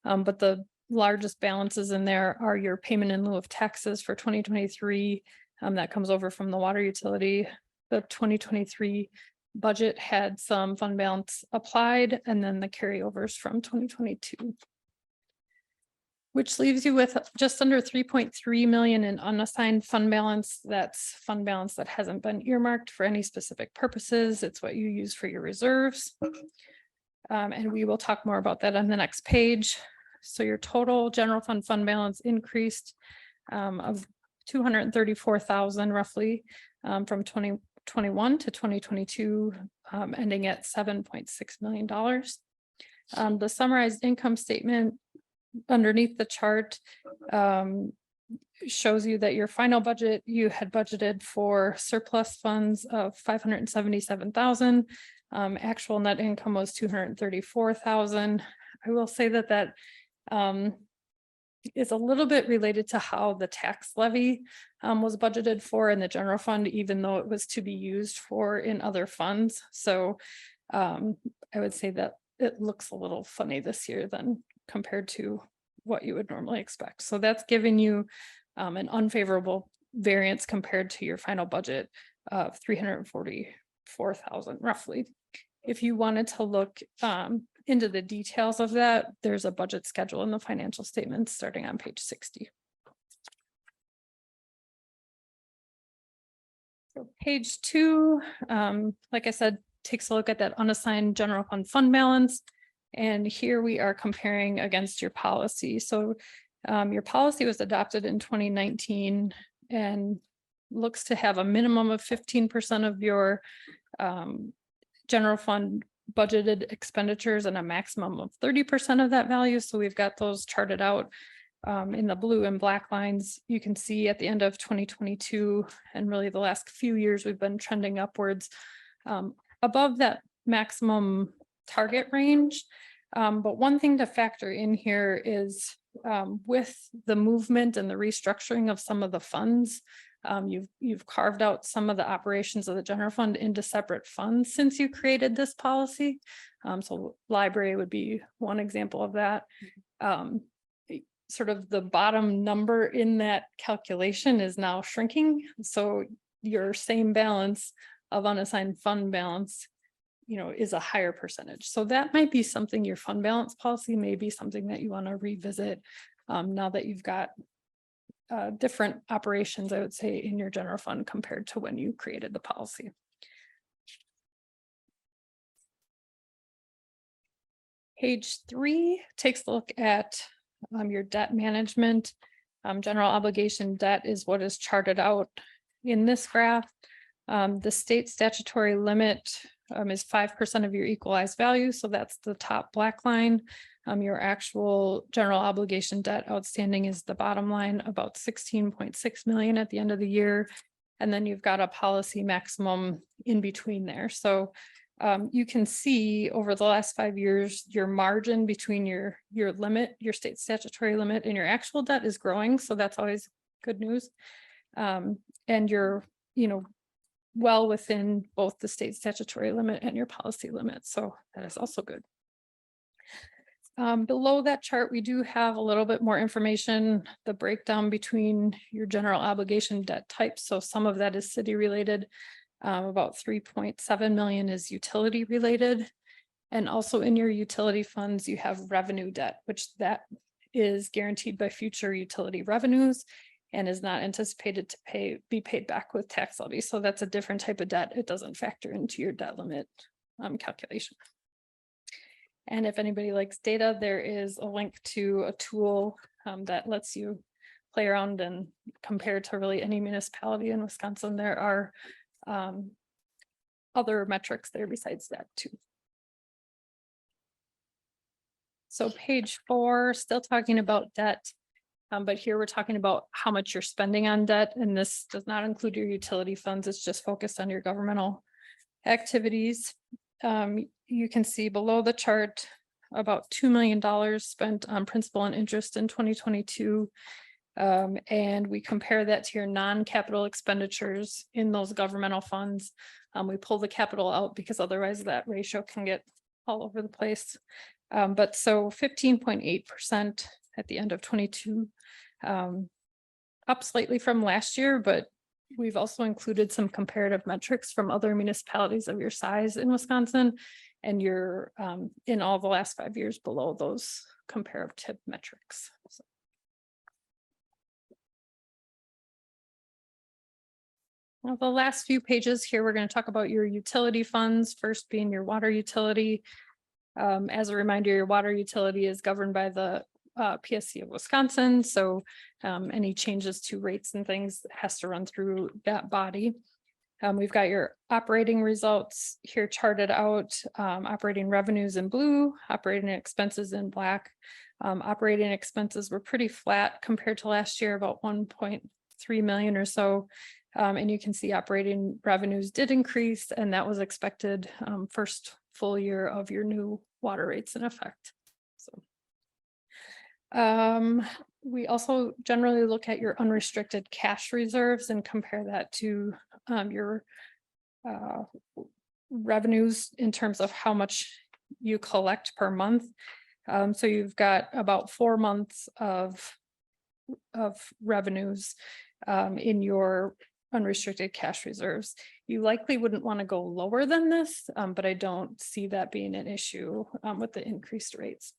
But the largest balances in there are your payment in lieu of taxes for 2023. That comes over from the water utility. The 2023 budget had some fund balance applied, and then the carryovers from 2022. Which leaves you with just under 3.3 million in unassigned fund balance. That's fund balance that hasn't been earmarked for any specific purposes. It's what you use for your reserves. And we will talk more about that on the next page. So your total general fund balance increased of 234,000 roughly from 2021 to 2022, ending at $7.6 million. The summarized income statement underneath the chart shows you that your final budget, you had budgeted for surplus funds of 577,000. Actual net income was 234,000. I will say that is a little bit related to how the tax levy was budgeted for in the general fund, even though it was to be used for in other funds. So I would say that it looks a little funny this year than compared to what you would normally expect. So that's giving you an unfavorable variance compared to your final budget of 344,000 roughly. If you wanted to look into the details of that, there's a budget schedule in the financial statements starting on page 60. So page 2, like I said, takes a look at that unassigned general fund balance. And here we are comparing against your policy. So your policy was adopted in 2019 and looks to have a minimum of 15% of your general fund budgeted expenditures and a maximum of 30% of that value. So we've got those charted out in the blue and black lines. You can see at the end of 2022 and really the last few years, we've been trending upwards above that maximum target range. But one thing to factor in here is with the movement and the restructuring of some of the funds, you've carved out some of the operations of the general fund into separate funds since you created this policy. So library would be one example of that. Sort of the bottom number in that calculation is now shrinking. So your same balance of unassigned fund balance, is a higher percentage. So that might be something, your fund balance policy may be something that you want to revisit now that you've got different operations, I would say, in your general fund compared to when you created the policy. Page 3 takes a look at your debt management. General obligation debt is what is charted out in this graph. The state statutory limit is 5% of your equalized value. So that's the top black line. Your actual general obligation debt outstanding is the bottom line, about 16.6 million at the end of the year. And then you've got a policy maximum in between there. So you can see over the last 5 years, your margin between your limit, your state statutory limit and your actual debt is growing. So that's always good news. And you're, well within both the state statutory limit and your policy limit. So that is also good. Below that chart, we do have a little bit more information, the breakdown between your general obligation debt types. So some of that is city related. About 3.7 million is utility related. And also in your utility funds, you have revenue debt, which that is guaranteed by future utility revenues and is not anticipated to be paid back with tax levy. So that's a different type of debt. It doesn't factor into your debt limit calculation. And if anybody likes data, there is a link to a tool that lets you play around and compare to really any municipality in Wisconsin. There are other metrics there besides that too. So page 4, still talking about debt. But here we're talking about how much you're spending on debt, and this does not include your utility funds. It's just focused on your governmental activities. You can see below the chart about $2 million spent on principal and interest in 2022. And we compare that to your non-capital expenditures in those governmental funds. We pull the capital out because otherwise that ratio can get all over the place. But so 15.8% at the end of 22, up slightly from last year, but we've also included some comparative metrics from other municipalities of your size in Wisconsin, and you're in all the last 5 years below those comparative metrics. So. Now, the last few pages here, we're going to talk about your utility funds, first being your water utility. As a reminder, your water utility is governed by the PSC of Wisconsin. So any changes to rates and things has to run through that body. We've got your operating results here charted out, operating revenues in blue, operating expenses in black. Operating expenses were pretty flat compared to last year, about 1.3 million or so. And you can see operating revenues did increase, and that was expected, first full year of your new water rates in effect. So. We also generally look at your unrestricted cash reserves and compare that to your revenues in terms of how much you collect per month. So you've got about 4 months of revenues in your unrestricted cash reserves. You likely wouldn't want to go lower than this, but I don't see that being an issue with the increased rates.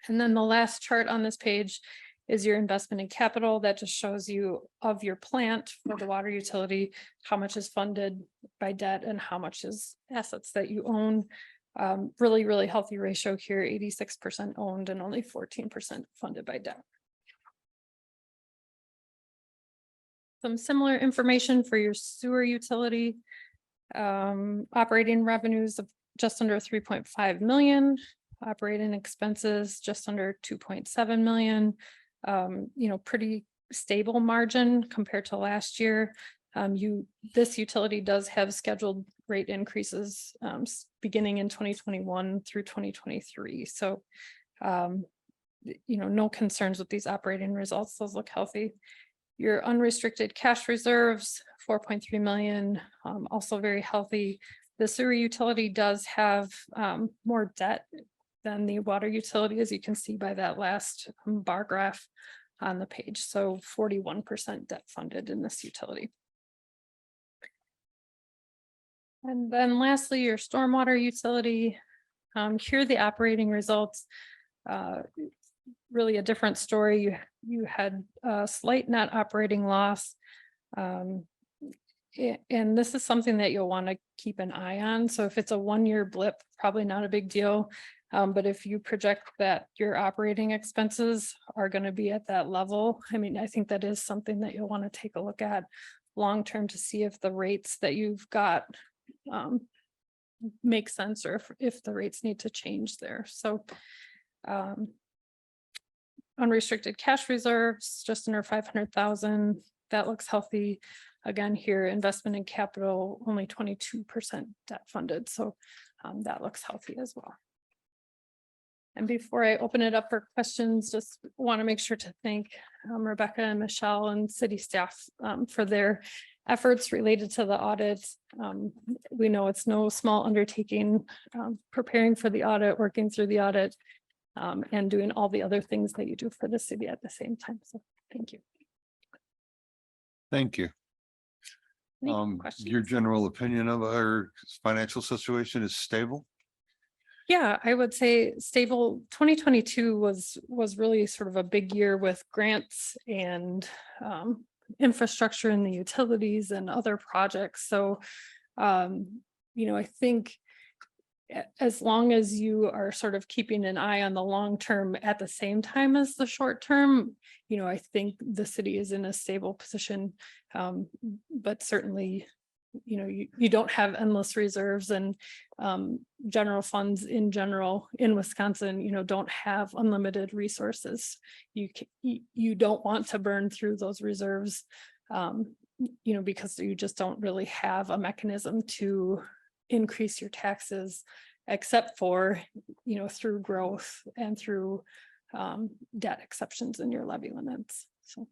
And then the last chart on this page is your investment in capital. That just shows you of your plant for the water utility, how much is funded by debt and how much is assets that you own. Really, really healthy ratio here, 86% owned and only 14% funded by debt. Some similar information for your sewer utility. Operating revenues of just under 3.5 million. Operating expenses just under 2.7 million. You know, pretty stable margin compared to last year. This utility does have scheduled rate increases beginning in 2021 through 2023. So, you know, no concerns with these operating results. Those look healthy. Your unrestricted cash reserves, 4.3 million, also very healthy. The sewer utility does have more debt than the water utility, as you can see by that last bar graph on the page. So 41% debt funded in this utility. And then lastly, your stormwater utility. Here the operating results, really a different story. You had a slight net operating loss. And this is something that you'll want to keep an eye on. So if it's a 1-year blip, probably not a big deal. But if you project that your operating expenses are going to be at that level, I mean, I think that is something that you'll want to take a look at long-term to see if the rates that you've got make sense, or if the rates need to change there. So unrestricted cash reserves, just under 500,000, that looks healthy. Again, here, investment in capital, only 22% debt funded. So that looks healthy as well. And before I open it up for questions, just want to make sure to thank Rebecca and Michelle and city staff for their efforts related to the audit. We know it's no small undertaking, preparing for the audit, working through the audit, and doing all the other things that you do for the city at the same time. So thank you. Thank you. Any Your questions? general opinion of our financial situation is stable? Yeah, I would say stable. 2022 was really sort of a big year with grants and infrastructure in the utilities and other projects. So, you know, I think as long as you are sort of keeping an eye on the long term at the same time as the short term, you know, I think the city is in a stable position. But certainly, you know, you don't have endless reserves, and general funds in general in Wisconsin, you know, don't have unlimited resources. You don't want to burn through those reserves, you know, because you just don't really have a mechanism to increase your taxes, except for, you know, through growth and through debt exceptions in your levy limits. So.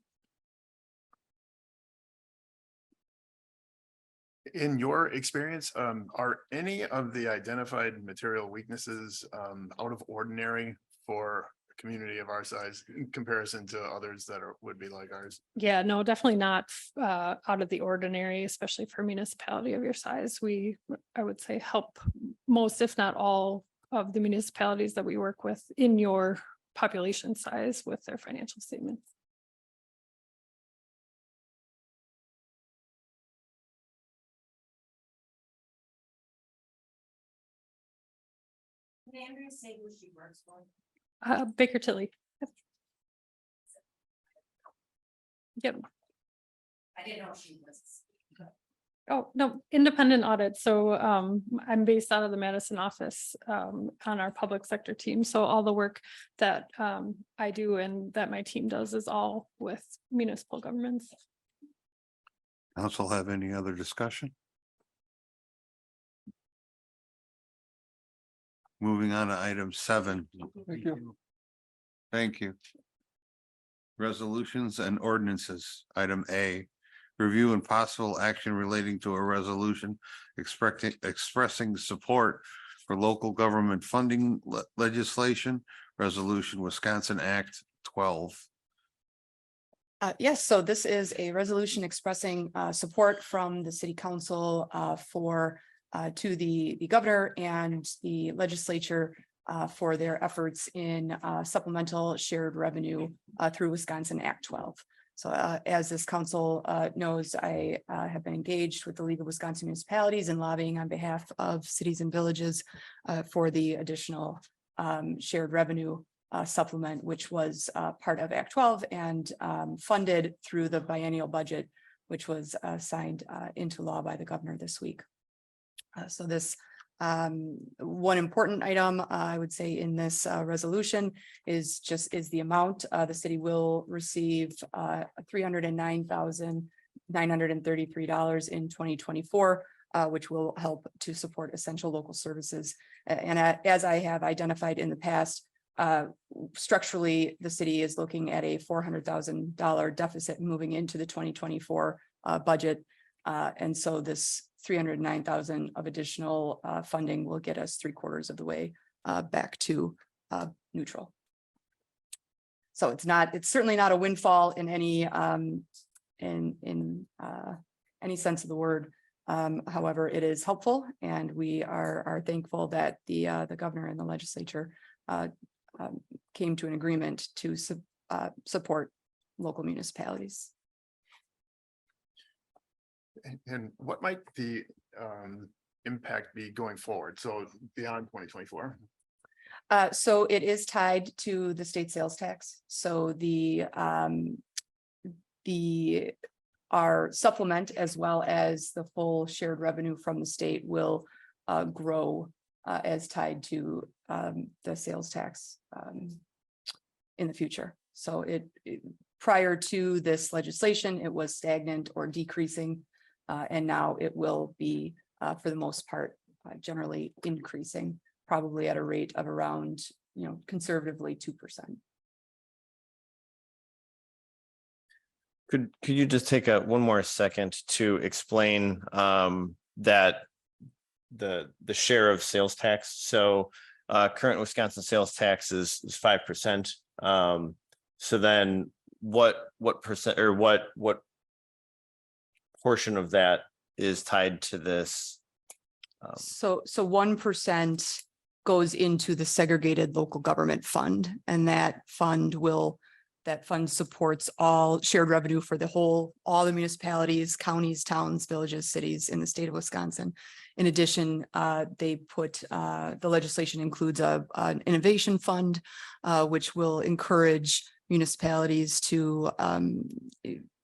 In your experience, are any of the identified material weaknesses out of ordinary for a community of our size in comparison to others that would be like ours? Yeah, no, definitely not out of the ordinary, especially for a municipality of your size. I would say, help most, if not all, of the municipalities that we work with in your population size with their financial statements. Andrew say who she works for? Baker Tilly. Yep. I didn't know she was. Oh, no, independent audit. So I'm based out of the Madison office on our public sector team. So all the work that I do and that my team does is all with municipal governments. Council have any other discussion? Moving on to item 7. Thank you. Thank you. Resolutions and ordinances. Item A. Review and possible action relating to a resolution expressing support for local government funding legislation. Resolution Wisconsin Act 12. Yes, so this is a resolution expressing support from the city council to the governor and the legislature for their efforts in supplemental shared revenue through Wisconsin Act 12. So as this council knows, I have been engaged with the League of Wisconsin Municipalities and lobbying on behalf of cities and villages for the additional shared revenue supplement, which was part of Act 12 and funded through the biennial budget, which was signed into law by the governor this week. So this one important item I would say in this resolution is the amount. The city will receive $309,933 in 2024, which will help to support essential local services. And as I have identified in the past, structurally, the city is looking at a $400,000 deficit moving into the 2024 budget. And so this 309,000 of additional funding will get us 3/4 of the way back to neutral. So it's certainly not a windfall in any sense of the word. However, it is helpful, and we are thankful that the governor and the legislature came to an agreement to support local municipalities. And what might the impact be going forward? So beyond 2024? So it is tied to the state sales tax. So our supplement, as well as the full shared revenue from the state, will grow as tied to the sales tax in the future. So prior to this legislation, it was stagnant or decreasing. And now it will be, for the most part, generally increasing, probably at a rate of around, conservatively 2%. Could you just take one more second to explain that the share of sales tax? So current Wisconsin sales tax is 5%. So then what percent or what portion of that is tied to this? So 1% goes into the segregated local government fund, and that fund supports all shared revenue for all the municipalities, counties, towns, villages, cities in the state of Wisconsin. In addition, the legislation includes an innovation fund, which will encourage municipalities to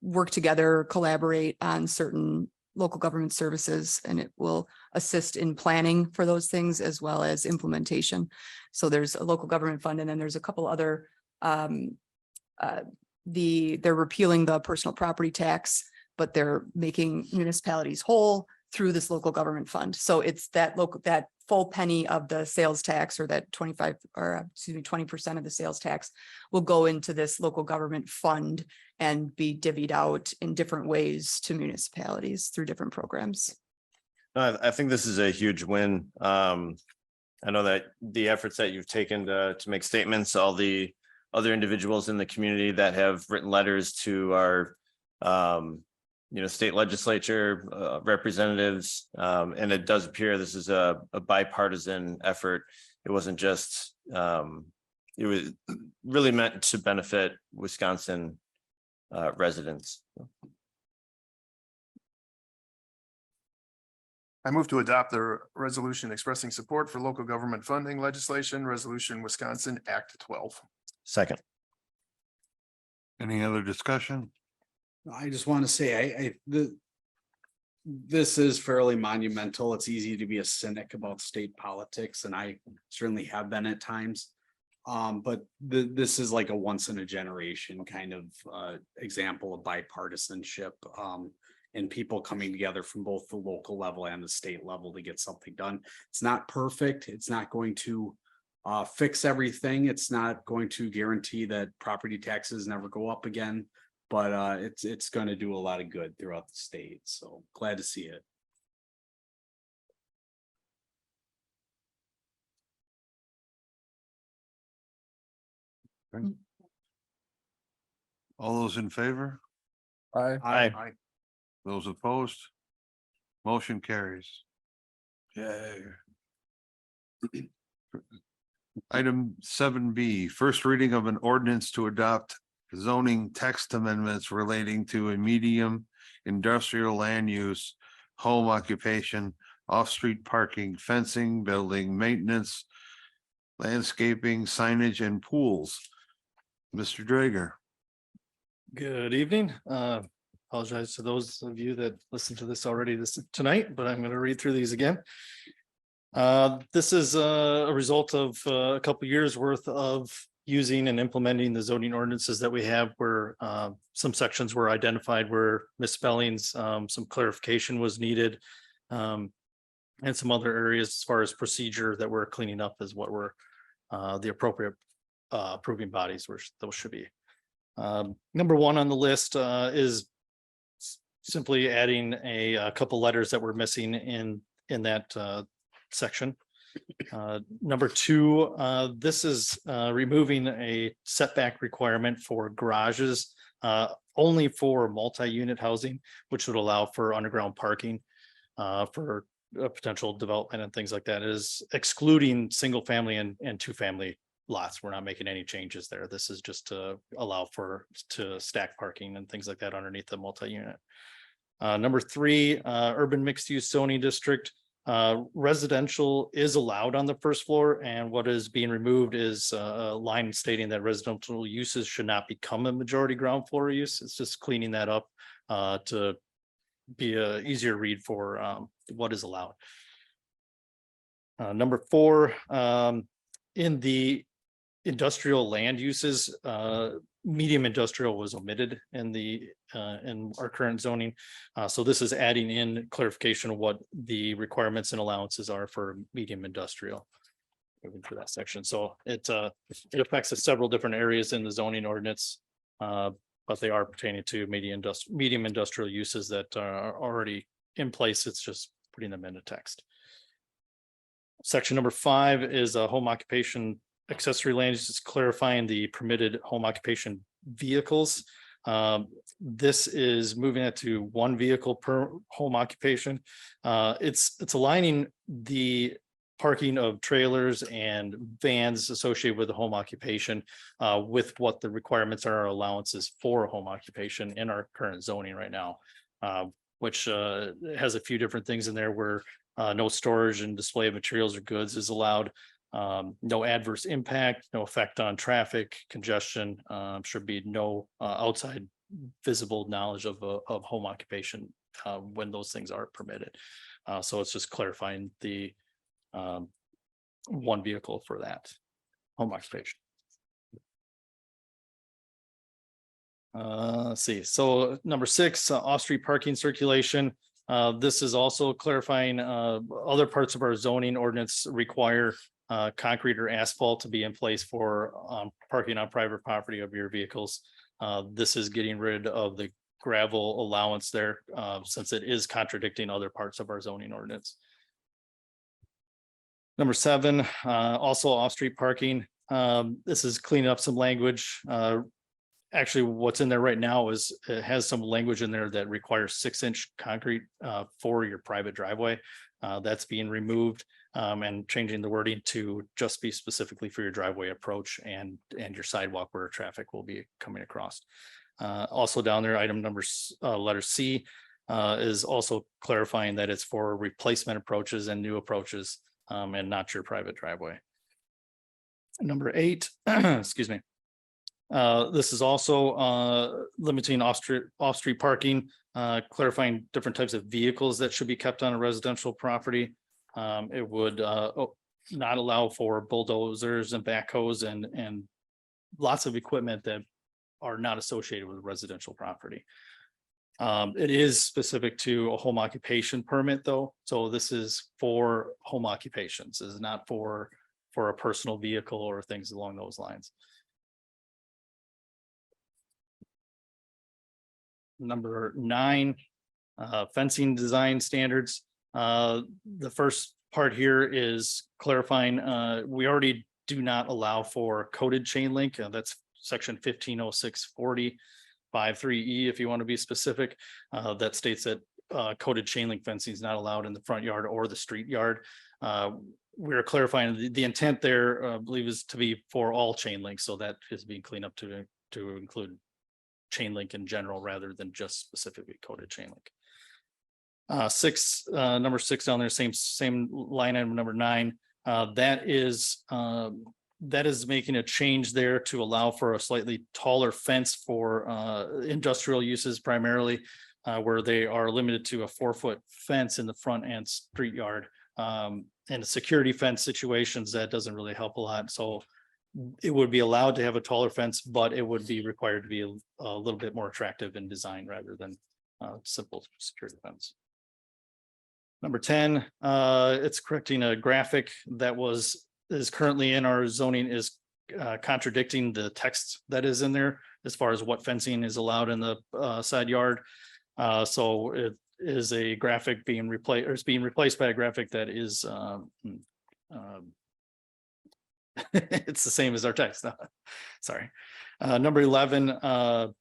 work together, collaborate on certain local government services, and it will assist in planning for those things as well as implementation. So there's a local government fund, and then there's a couple other they're repealing the personal property tax, but they're making municipalities whole through this local government fund. So it's that full penny of the sales tax, or that 20% of the sales tax, will go into this local government fund and be divvied out in different ways to municipalities through different programs. I think this is a huge win. I know that the efforts that you've taken to make statements, all the other individuals in the community that have written letters to our state legislature representatives, and it does appear this is a bipartisan effort. It wasn't just it was really meant to benefit Wisconsin residents. I move to adopt the resolution expressing support for local government funding legislation, Resolution Wisconsin Act 12. Second. Any other discussion? I just want to say, this is fairly monumental. It's easy to be a cynic about state politics, and I certainly have been at times. But this is like a once in a generation kind of example of bipartisanship. And people coming together from both the local level and the state level to get something done. It's not perfect. It's not going to fix everything. It's not going to guarantee that property taxes never go up again. But it's going to do a lot of good throughout the state. So glad to see it. All those in favor? Aye. Aye. Those opposed? Motion carries. Yay. Item 7B, first reading of an ordinance to adopt zoning text amendments relating to a medium industrial land use, home occupation, off-street parking, fencing, building, maintenance, landscaping, signage, and pools. Mr. Drager. Good evening. Apologize to those of you that listened to this already tonight, but I'm going to read through these again. This is a result of a couple years worth of using and implementing the zoning ordinances that we have, where some sections were identified where misspellings, some clarification was needed, and some other areas as far as procedure that we're cleaning up is what we're the appropriate approving bodies where those should be. Number one on the list is simply adding a couple letters that were missing in that section. Number two, this is removing a setback requirement for garages only for multi-unit housing, which would allow for underground parking for potential development and things like that. It is excluding single family and two family lots. We're not making any changes there. This is just to allow to stack parking and things like that underneath the multi-unit. Number three, urban mixed use zoning district. Residential is allowed on the first floor, and what is being removed is a line stating that residential uses should not become a majority ground floor use. It's just cleaning that up to be a easier read for what is allowed. Number four, in the industrial land uses, medium industrial was omitted in our current zoning. So this is adding in clarification of what the requirements and allowances are for medium industrial. Moving through that section. So it affects several different areas in the zoning ordinance, but they are pertaining to medium industrial uses that are already in place. It's just putting them into text. Section number 5 is a home occupation accessory land use, is clarifying the permitted home occupation vehicles. This is moving it to one vehicle per home occupation. It's aligning the parking of trailers and vans associated with the home occupation with what the requirements are, allowances for home occupation in our current zoning right now, which has a few different things in there where no storage and display of materials or goods is allowed. No adverse impact, no effect on traffic, congestion, should be no outside visible knowledge of home occupation when those things are permitted. So it's just clarifying the one vehicle for that home occupation. Let's see. So number 6, off-street parking circulation. This is also clarifying other parts of our zoning ordinance require concrete or asphalt to be in place for parking on private property of your vehicles. This is getting rid of the gravel allowance there since it is contradicting other parts of our zoning ordinance. Number 7, also off-street parking. This is cleaning up some language. Actually, what's in there right now is it has some language in there that requires 6-inch concrete for your private driveway. That's being removed and changing the wording to just be specifically for your driveway approach and your sidewalk where traffic will be coming across. Also down there, item number letter C is also clarifying that it's for replacement approaches and new approaches and not your private driveway. Number 8, excuse me. This is also limiting off-street parking, clarifying different types of vehicles that should be kept on a residential property. It would not allow for bulldozers and backhoes and lots of equipment that are not associated with residential property. It is specific to a home occupation permit though. So this is for home occupations. This is not for a personal vehicle or things along those lines. Number 9, fencing design standards. The first part here is clarifying, we already do not allow for coated chain link. That's section 150640. 53E, if you want to be specific, that states that coated chain link fencing is not allowed in the front yard or the street yard. We're clarifying the intent there, I believe, is to be for all chain links, so that is being cleaned up to include chain link in general rather than just specifically coated chain link. Number 6 down there, same line item number 9. That is making a change there to allow for a slightly taller fence for industrial uses primarily, where they are limited to a 4-foot fence in the front and street yard. In security fence situations, that doesn't really help a lot. So it would be allowed to have a taller fence, but it would be required to be a little bit more attractive in design rather than simple security fence. Number 10, it's correcting a graphic that is currently in our zoning, is contradicting the text that is in there as far as what fencing is allowed in the side yard. So it is a graphic being replaced, or it's being replaced by a graphic that is it's the same as our text. Sorry. Number 11,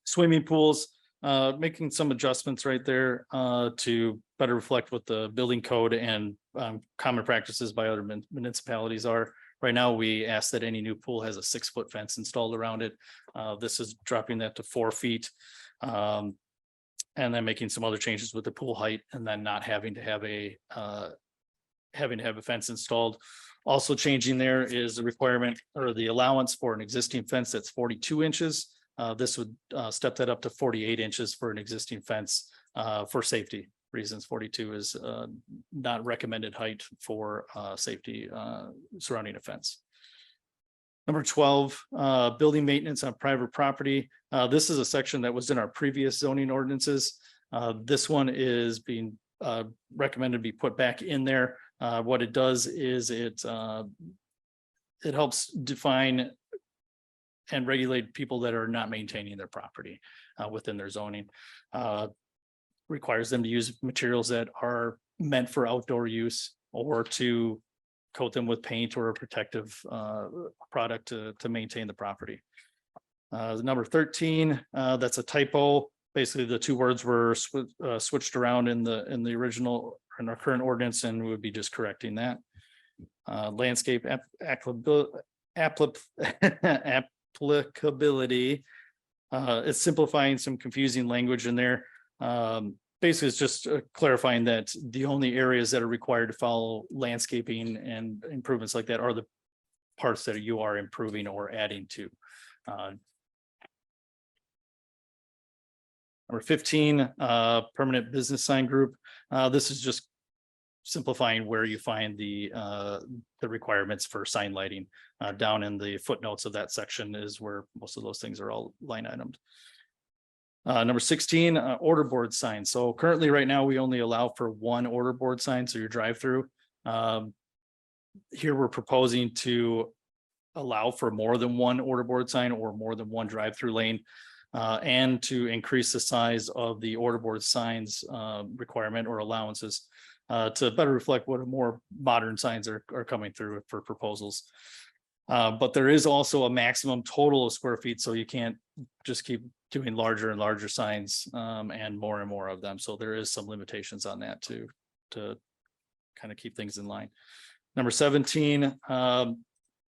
swimming pools, making some adjustments right there to better reflect what the building code and common practices by other municipalities are. Right now, we ask that any new pool has a 6-foot fence installed around it. This is dropping that to 4 feet. And then making some other changes with the pool height, and then not having to have a fence installed. Also changing there is the requirement or the allowance for an existing fence that's 42 inches. This would step that up to 48 inches for an existing fence for safety reasons. 42 is not recommended height for safety surrounding a fence. Number 12, building maintenance on private property. This is a section that was in our previous zoning ordinances. This one is being recommended to be put back in there. What it does is it helps define and regulate people that are not maintaining their property within their zoning. Requires them to use materials that are meant for outdoor use, or to coat them with paint or a protective product to maintain the property. Number 13, that's a typo. Basically, the 2 words were switched around in the original, in our current ordinance, and we would be just correcting that. Landscape applicability. It's simplifying some confusing language in there. Basically, it's just clarifying that the only areas that are required to follow landscaping and improvements like that are the parts that you are improving or adding to. Number 15, permanent business sign group. This is just simplifying where you find the requirements for sign lighting. Down in the footnotes of that section is where most of those things are all line itemed. Number 16, order board signs. So currently right now, we only allow for 1 order board sign, so your drive-through. Here we're proposing to allow for more than 1 order board sign or more than 1 drive-through lane, and to increase the size of the order board signs requirement or allowances to better reflect what more modern signs are coming through for proposals. But there is also a maximum total of square feet, so you can't just keep doing larger and larger signs and more of them. So there is some limitations on that to kind of keep things in line. Number 17,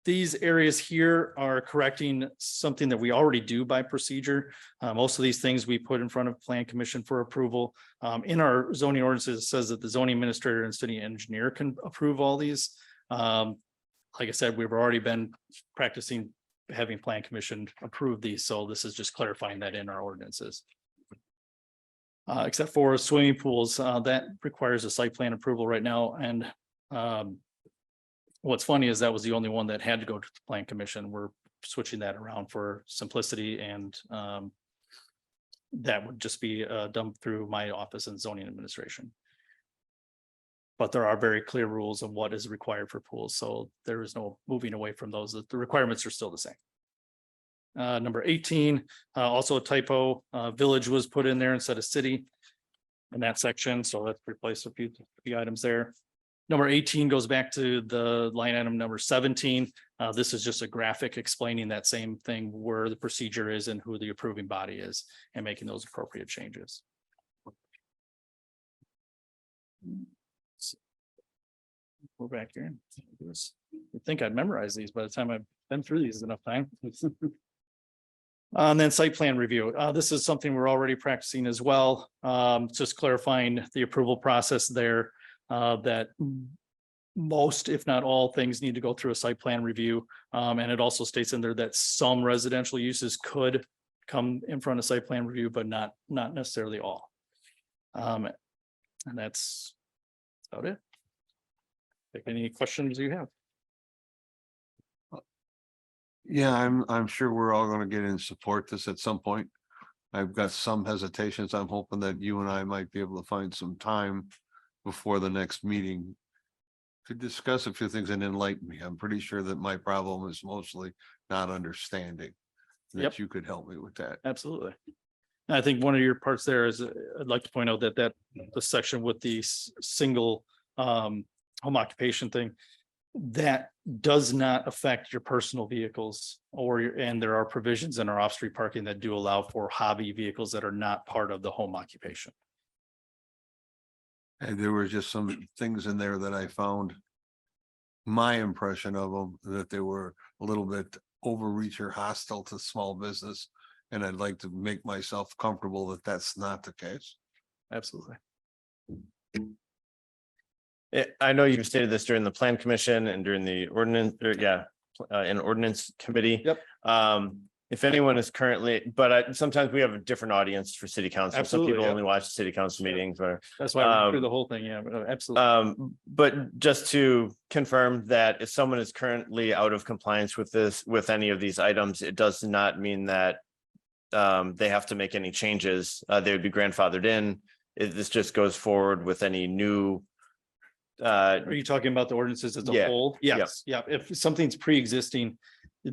these areas here are correcting something that we already do by procedure. Most of these things we put in front of Plan Commission for approval. In our zoning ordinances, it says that the zoning administrator and city engineer can approve all these. Like I said, we've already been practicing having plan commission approve these, so this is just clarifying that in our ordinances. Except for swimming pools, that requires a site plan approval right now, and what's funny is that was the only one that had to go to the plan commission. We're switching that around for simplicity, and that would just be done through my office and zoning administration. But there are very clear rules of what is required for pools, so there is no moving away from those. The requirements are still the same. Number 18, also a typo, village was put in there instead of city in that section, so let's replace a few items there. Number 18 goes back to the line item number 17. This is just a graphic explaining that same thing, where the procedure is and who the approving body is, and making those appropriate changes. We're back here. I think I'd memorize these by the time I've been through these enough time. And then site plan review. This is something we're already practicing as well. Just clarifying the approval process there, that most, if not all, things need to go through a site plan review. And it also states in there that some residential uses could come in front of site plan review, but not necessarily all. And that's about it. Take any questions you have. Yeah, I'm sure we're all gonna get in support this at some point. I've got some hesitations. I'm hoping that you and I might be able to find some time before the next meeting to discuss a few things and enlighten me. I'm pretty sure that my problem is mostly not understanding. That Yep. you could help me with that. Absolutely. And I think one of your parts there is, I'd like to point out that the section with the single home occupation thing, that does not affect your personal vehicles and there are provisions in our off-street parking that do allow for hobby vehicles that are not part of the home occupation. And there were just some things in there that I found. My impression of them, that they were a little bit overreach or hostile to small business. And I'd like to make myself comfortable that that's not the case. Absolutely. I know you stated this during the plan commission and during the ordinance, in ordinance committee. Yep. If anyone is currently, but sometimes we have a different audience for city council. Some Absolutely, people yeah. only watch city council meetings or. That's why I went through the whole thing. Yeah, absolutely. But just to confirm that if someone is currently out of compliance with this, with any of these items, it does not mean that they have to make any changes. They would be grandfathered in. This just goes forward with any new. Are you talking about the ordinances as a Yeah, whole? Yes, yeah. If something's pre-existing,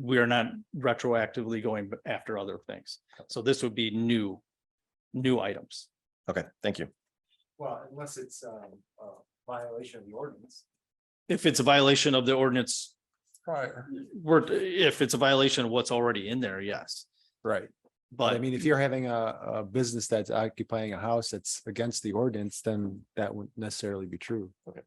we are not retroactively going after other things. So this would be new items. Okay, thank you. Well, unless it's a violation of the ordinance. If it's a violation of the ordinance, Prior. if it's a violation of what's already in there, yes. Right. But I mean, if you're having a business that's occupying a house that's against the ordinance, then that wouldn't necessarily be true. Okay.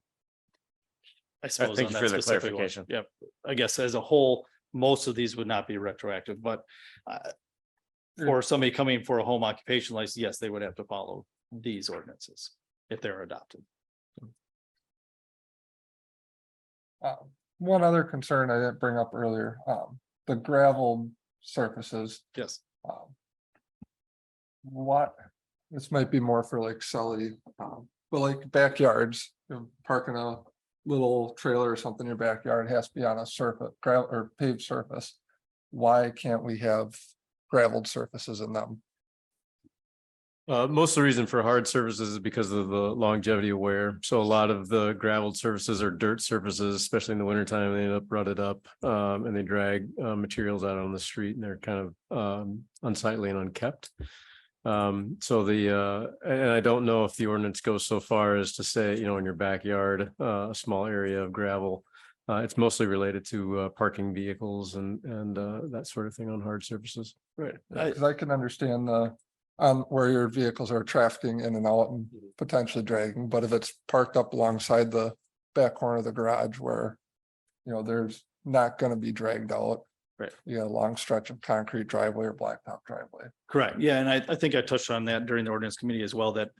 I suppose Thank on you that for the specific one. clarification. Yep. I guess as a whole, most of these would not be retroactive, but for somebody coming for a home occupation license, yes, they would have to follow these ordinances if they're adopted. One other concern I didn't bring up earlier, the gravel surfaces. Yes. What, this might be more for like Sully, but like backyards, parking a little trailer or something in your backyard has to be on a surface, gravel or paved surface. Why can't we have gravelled surfaces in them? Most of the reason for hard surfaces is because of the longevity of wear. So a lot of the gravelled surfaces are dirt surfaces, especially in the wintertime. They end up rutted up and they drag materials out on the street and they're kind of unsightly and unkept. And I don't know if the ordinance goes so far as to say, in your backyard, a small area of gravel. It's mostly related to parking vehicles and that sort of thing on hard surfaces. Right. Because I can understand where your vehicles are trafficking in and out and potentially dragging, but if it's parked up alongside the back corner of the garage where, there's not going to be dragged out. Right. You got a long stretch of concrete driveway or blacktop driveway. Correct. Yeah. And I think I touched on that during the ordinance committee as well, that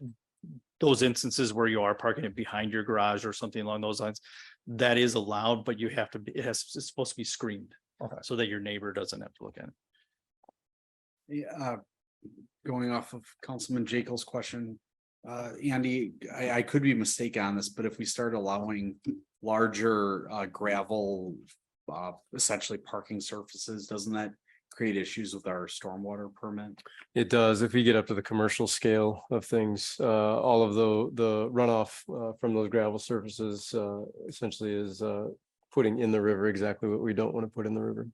those instances where you are parking it behind your garage or something along those lines, that is allowed, but you have to be, it's supposed to be screened. Okay. so that your neighbor doesn't have to look at it. Yeah, going off of Councilman Jekyll's question, Andy, I could be mistaken on this, but if we start allowing larger gravel, essentially parking surfaces, doesn't that create issues with our stormwater permit? It does. If we get up to the commercial scale of things, all of the runoff from those gravel surfaces essentially is putting in the river exactly what we don't want to put in the river.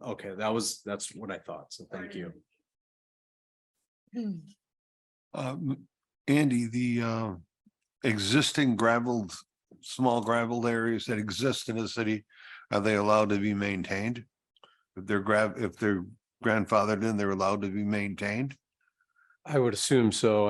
Okay, that's what I thought. So thank you. Andy, the existing gravelled, small gravelled areas that exist in the city, are they allowed to be maintained? If they're grandfathered in, they're allowed to be maintained? I would assume so.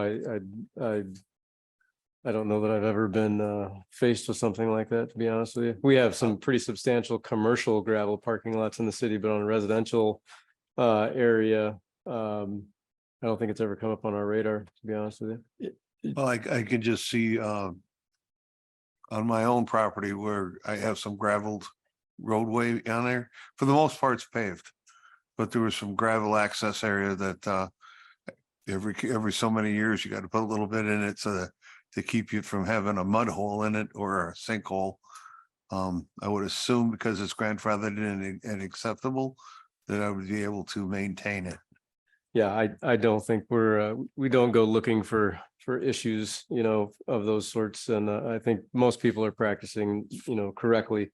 I don't know that I've ever been faced with something like that, to be honest with you. We have some pretty substantial commercial gravel parking lots in the city, but on a residential area, I don't think it's ever come up on our radar, to be honest with you. Well, I can just see on my own property where I have some gravelled roadway on there. For the most part, it's paved. But there was some gravel access area that every so many years, you got to put a little bit in it so that to keep you from having a mud hole in it or a sinkhole. I would assume because it's grandfathered in and acceptable, that I would be able to maintain it. Yeah, I don't think we don't go looking for issues, of those sorts. And I think most people are practicing, correctly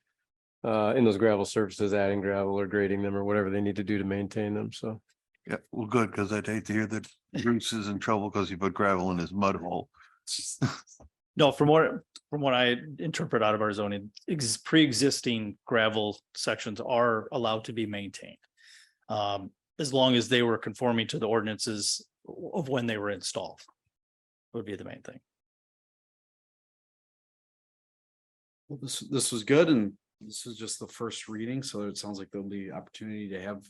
in those gravel surfaces, adding gravel or grading them or whatever they need to do to maintain them. So. Yeah, well, good, because I'd hate to hear that Bruce is in trouble because he put gravel in his mud hole. No, from what I interpret out of our zoning, pre-existing gravel sections are allowed to be maintained. As long as they were conforming to the ordinances of when they were installed, would be the main thing. Well, this was good, and this is just the first reading, so it sounds like there'll be opportunity to have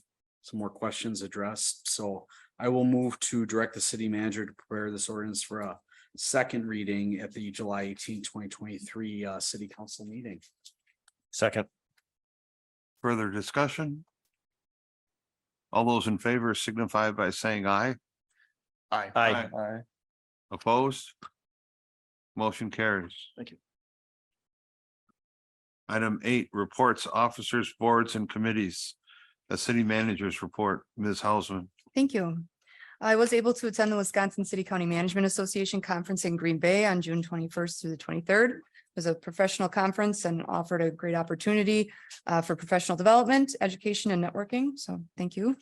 some more questions addressed. So I will move to direct the city manager to prepare this ordinance for a second reading at the July 18, 2023 city council meeting. Second. Further discussion? All those in favor signify by saying aye. Aye. Aye. Opposed? Motion carries. Thank you. Item 8, reports, officers, boards, and committees. The city manager's report, Ms. Hausman. Thank you. I was able to attend the Wisconsin City County Management Association Conference in Green Bay on June 21st through the 23rd. It was a professional conference and offered a great opportunity for professional development, education, and networking. So thank you.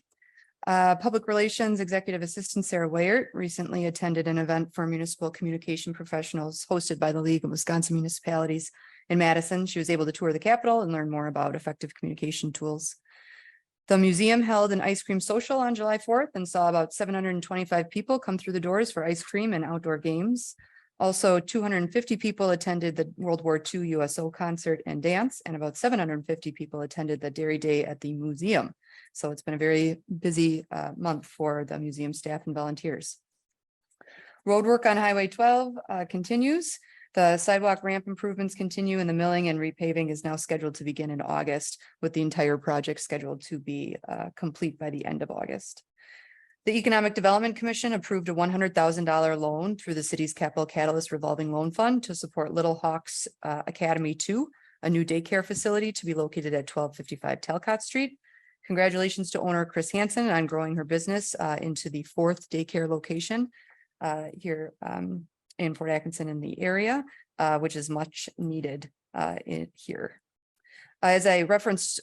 Public Relations Executive Assistant Sarah Wayert recently attended an event for municipal communication professionals hosted by the League of Wisconsin Municipalities in Madison. She was able to tour the Capitol and learn more about effective communication tools. The museum held an ice cream social on July 4th and saw about 725 people come through the doors for ice cream and outdoor games. Also, 250 people attended the World War II USO concert and dance, and about 750 people attended the Dairy Day at the museum. So it's been a very busy month for the museum staff and volunteers. Road work on Highway 12 continues. The sidewalk ramp improvements continue and the milling and repaving is now scheduled to begin in August, with the entire project scheduled to be complete by the end of August. The Economic Development Commission approved a $100,000 loan through the city's Capital Catalyst Revolving Loan Fund to support Little Hawks Academy 2, a new daycare facility to be located at 1255 Talcott Street. Congratulations to owner Chris Hansen on growing her business into the 4th daycare location here in Fort Atkinson in the area, which is much needed here. As I referenced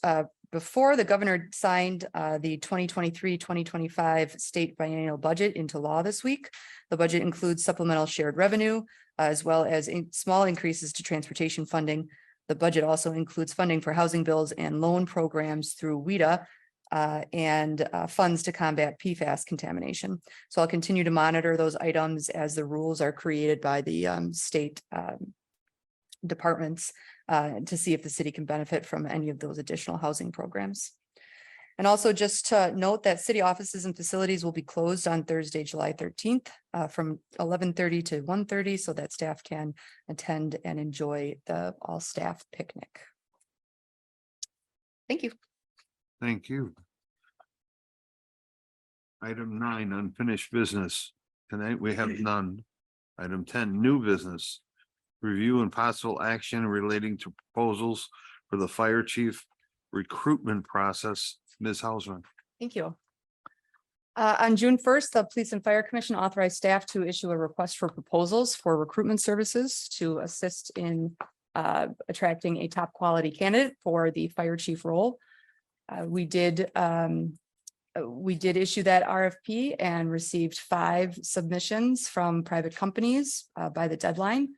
before, the governor signed the 2023-2025 state biennial budget into law this week. The budget includes supplemental shared revenue, as well as small increases to transportation funding. The budget also includes funding for housing bills and loan programs through WIDA and funds to combat PFAS contamination. So I'll continue to monitor those items as the rules are created by the state departments to see if the city can benefit from any of those additional housing programs. And also just to note that city offices and facilities will be closed on Thursday, July 13th from 11:30 to 1:30 so that staff can attend and enjoy the all staff picnic. Thank you. Thank you. Item 9, unfinished business. Tonight we have none. Item 10, new business. Review and possible action relating to proposals for the fire chief recruitment process. Ms. Hausman. Thank you. On June 1st, the Police and Fire Commission authorized staff to issue a request for proposals for recruitment services to assist in attracting a top quality candidate for the fire chief role. We did issue that RFP and received 5 submissions from private companies by the deadline.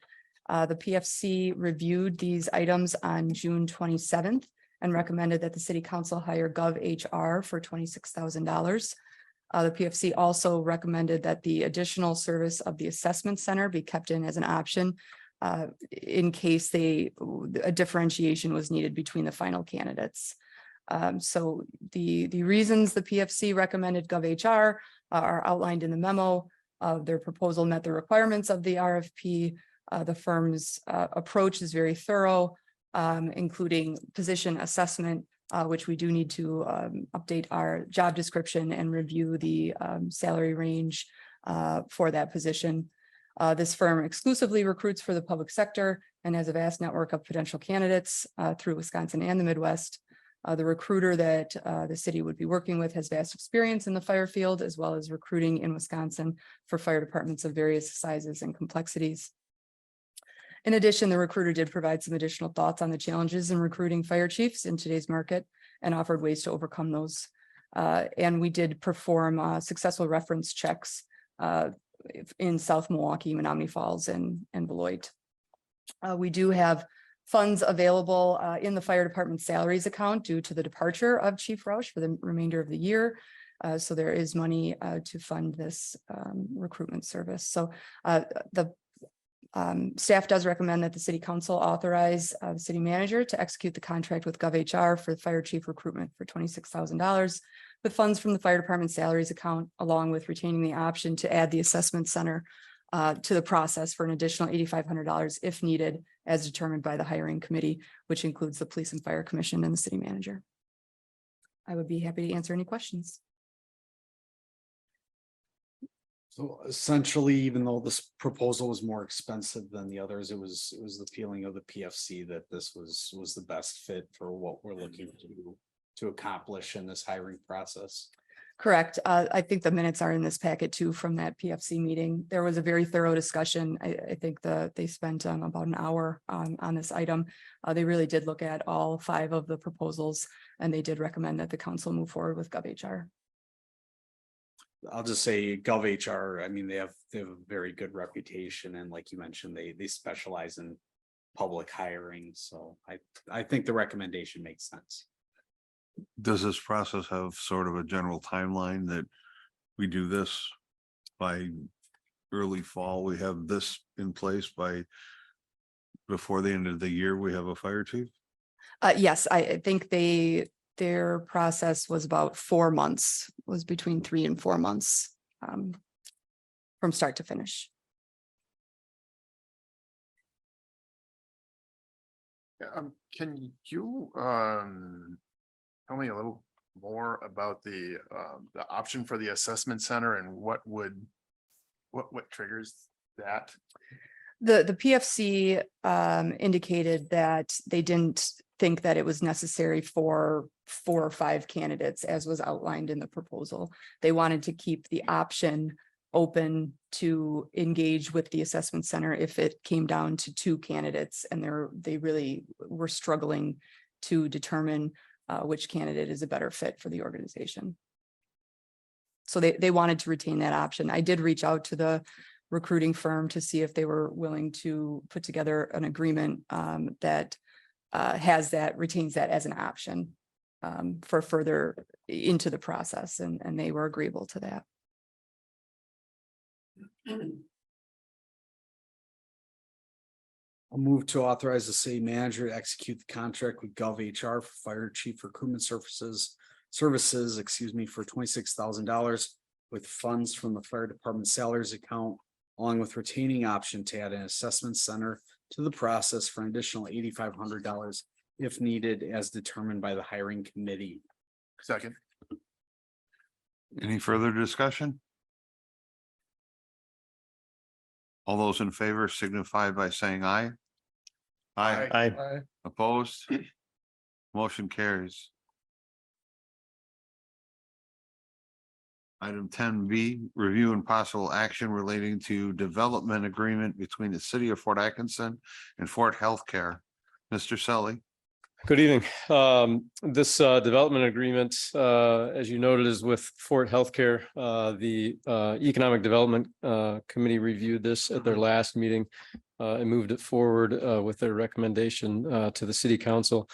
The PFC reviewed these items on June 27th and recommended that the city council hire GovHR for $26,000. The PFC also recommended that the additional service of the assessment center be kept in as an option in case a differentiation was needed between the final candidates. So the reasons the PFC recommended GovHR are outlined in the memo. Their proposal met the requirements of the RFP. The firm's approach is very thorough, including position assessment, which we do need to update our job description and review the salary range for that position. This firm exclusively recruits for the public sector and has a vast network of potential candidates through Wisconsin and the Midwest. The recruiter that the city would be working with has vast experience in the fire field, as well as recruiting in Wisconsin for fire departments of various sizes and complexities. In addition, the recruiter did provide some additional thoughts on the challenges in recruiting fire chiefs in today's market and offered ways to overcome those. And we did perform successful reference checks in South Milwaukee, Menominee Falls, and Beloit. We do have funds available in the fire department salaries account due to the departure of Chief Roush for the remainder of the year. So there is money to fund this recruitment service. So the staff does recommend that the city council authorize the city manager to execute the contract with GovHR for the fire chief recruitment for $26,000 with funds from the fire department salaries account, along with retaining the option to add the assessment center to the process for an additional $8,500 if needed, as determined by the hiring committee, which includes the police and fire commission and the city manager. I would be happy to answer any questions. So essentially, even though this proposal was more expensive than the others, it was the feeling of the PFC that this was the best fit for what we're looking to accomplish in this hiring process. Correct. I think the minutes are in this packet too from that PFC meeting. There was a very thorough discussion. I think they spent about an hour on this item. They really did look at all 5 of the proposals, and they did recommend that the council move forward with GovHR. I'll just say GovHR, I mean, they have a very good reputation, and like you mentioned, they specialize in public hiring. So I think the recommendation makes sense. Does this process have sort of a general timeline that we do this by early fall? We have this in place by before the end of the year, we have a fire chief? Yes, I think their process was about 4 months, was between 3 and 4 months from start to finish. Can you tell me a little more about the option for the assessment center and what triggers that? The PFC indicated that they didn't think that it was necessary for 4 or 5 candidates, as was outlined in the proposal. They wanted to keep the option open to engage with the assessment center if it came down to 2 candidates, and they really were struggling to determine which candidate is a better fit for the organization. So they wanted to retain that option. I did reach out to the recruiting firm to see if they were willing to put together an agreement that retains that as an option for further into the process, and they were agreeable to that. I'll move to authorize the city manager to execute the contract with GovHR for fire chief recruitment services, for $26,000 with funds from the fire department salaries account, along with retaining option to add an assessment center to the process for an additional $8,500 if needed, as determined by the hiring committee. Second. Any further discussion? All those in favor signify by saying aye. Aye. Aye. Aye. Opposed? Motion carries. Item 10B, review and possible action relating to development agreement between the city of Fort Atkinson and Fort Healthcare. Mr. Selly. Good evening. This development agreement, as you noted, is with Fort Healthcare. The Economic Development Committee reviewed this at their last meeting and moved it forward with their recommendation to the city council.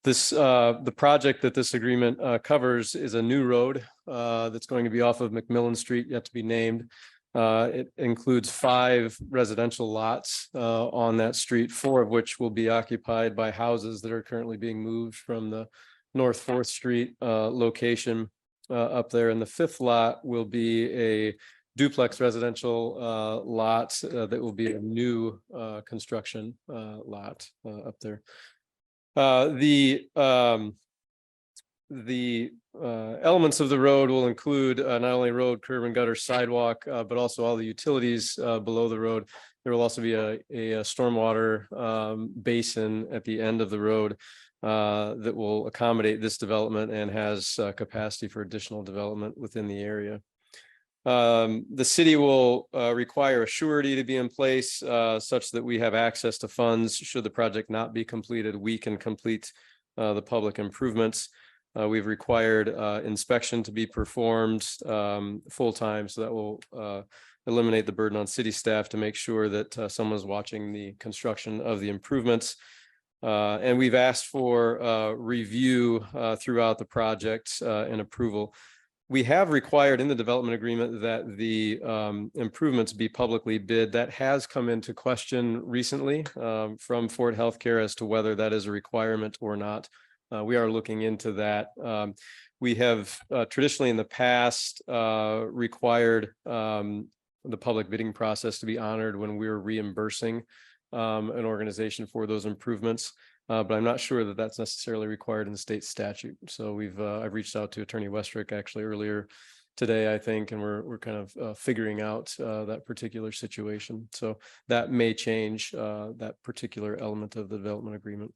This the project that this agreement covers is a new road that's going to be off of McMillan Street, yet to be named. It includes 5 residential lots on that street, 4 of which will be occupied by houses that are currently being moved from the North 4th Street location up there. And the 5th lot will be a duplex residential lot that will be a new construction lot up there. The elements of the road will include not only road, curb and gutter, sidewalk, but also all the utilities below the road. There will also be a stormwater basin at the end of the road that will accommodate this development and has capacity for additional development within the area. The city will require a surety to be in place such that we have access to funds. Should the project not be completed, we can complete the public improvements. We've required inspection to be performed full time, so that will eliminate the burden on city staff to make sure that someone's watching the construction of the improvements. And we've asked for review throughout the project and approval. We have required in the development agreement that the improvements be publicly bid. That has come into question recently from Fort Healthcare as to whether that is a requirement or not. We are looking into that. We have traditionally in the past required the public bidding process to be honored when we're reimbursing an organization for those improvements. But I'm not sure that that's necessarily required in the state statute. So I've reached out to Attorney Westrick actually earlier today, I think, and we're kind of figuring out that particular situation. So that may change that particular element of the development agreement.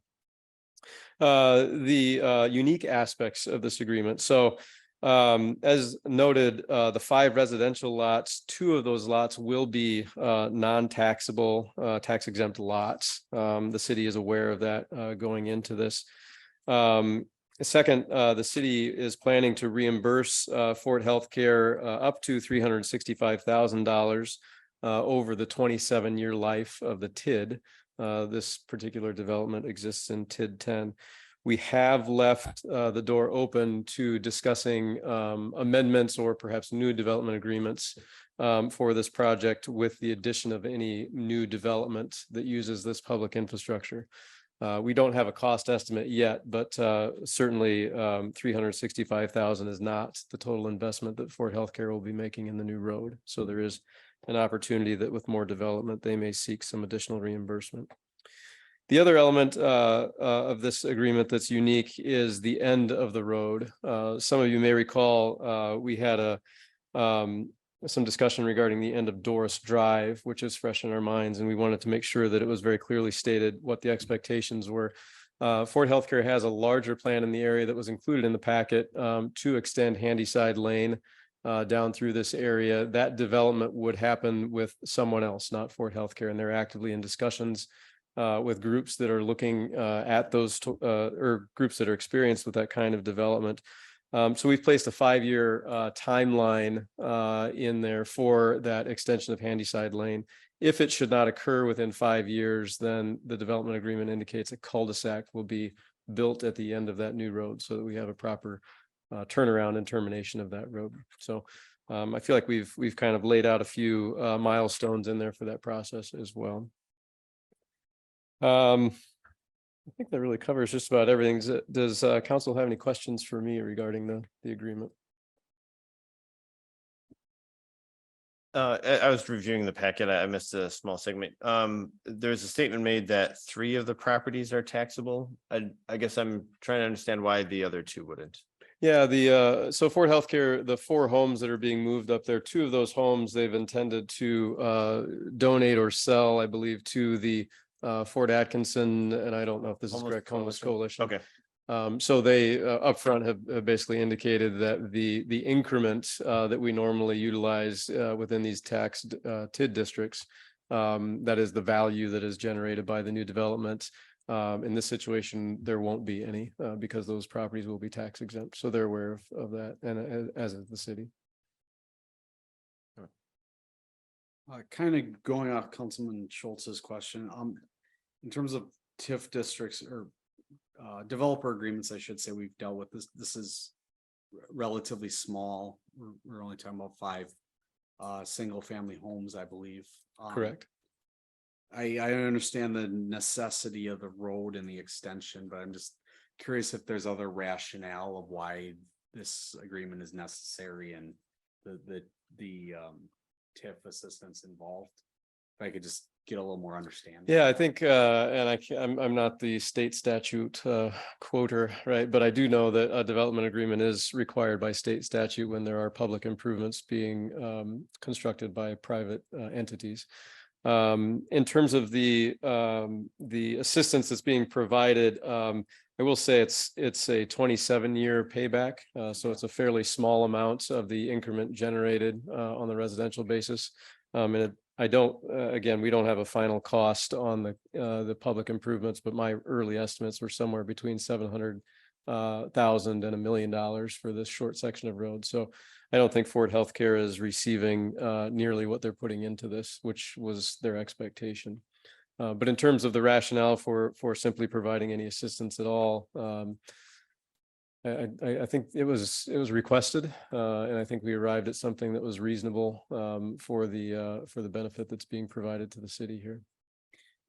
The unique aspects of this agreement. So as noted, the 5 residential lots, 2 of those lots will be non-taxable, tax exempt lots. The city is aware of that going into this. Second, the city is planning to reimburse Fort Healthcare up to $365,000 over the 27-year life of the TID. This particular development exists in TID 10. We have left the door open to discussing amendments or perhaps new development agreements for this project with the addition of any new development that uses this public infrastructure. We don't have a cost estimate yet, but certainly $365,000 is not the total investment that Fort Healthcare will be making in the new road. So there is an opportunity that with more development, they may seek some additional reimbursement. The other element of this agreement that's unique is the end of the road. Some of you may recall we had some discussion regarding the end of Doris Drive, which is fresh in our minds, and we wanted to make sure that it was very clearly stated what the expectations were. Fort Healthcare has a larger plan in the area that was included in the packet to extend Handyside Lane down through this area. That development would happen with someone else, not Fort Healthcare, and they're actively in discussions with groups that are looking at those or groups that are experienced with that kind of development. So we've placed a 5-year timeline in there for that extension of Handyside Lane. If it should not occur within 5 years, then the development agreement indicates a cul-de-sac will be built at the end of that new road so that we have a proper turnaround and termination of that road. So I feel like we've kind of laid out a few milestones in there for that process as well. I think that really covers just about everything. Does council have any questions for me regarding the agreement? I was reviewing the packet. I missed a small segment. There's a statement made that 3 of the properties are taxable. I guess I'm trying to understand why the other 2 wouldn't. Yeah, so Ford Healthcare, the 4 homes that are being moved up there, 2 of those homes they've intended to donate or sell, I believe, to the Ford Atkinson, and I don't know if this is Homeless correct, Homeless Coalition. Okay. So they upfront have basically indicated that the increment that we normally utilize within these tax TID districts, that is the value that is generated by the new development. In this situation, there won't be any because those properties will be tax exempt. So they're aware of that, and as is the city. Kind of going off Councilman Schultz's question, in terms of TIF districts or developer agreements, I should say, we've dealt with this. This is relatively small. We're only talking about 5 single family homes, I believe. Correct. I understand the necessity of the road and the extension, but I'm just curious if there's other rationale of why this agreement is necessary and the TIF assistance involved. If I could just get a little more understanding. Yeah, I think, and I'm not the state statute quoter, right? But I do know that a development agreement is required by state statute when there are public improvements being constructed by private entities. In terms of the assistance that's being provided, I will say it's a 27-year payback. So it's a fairly small amount of the increment generated on the residential basis. And I don't, again, we don't have a final cost on the public improvements, but my early estimates were somewhere between $700,000 and $1 million for this short section of road. So I don't think Ford Healthcare is receiving nearly what they're putting into this, which was their expectation. But in terms of the rationale for simply providing any assistance at all, I think it was requested, and I think we arrived at something that was reasonable for the benefit that's being provided to the city here.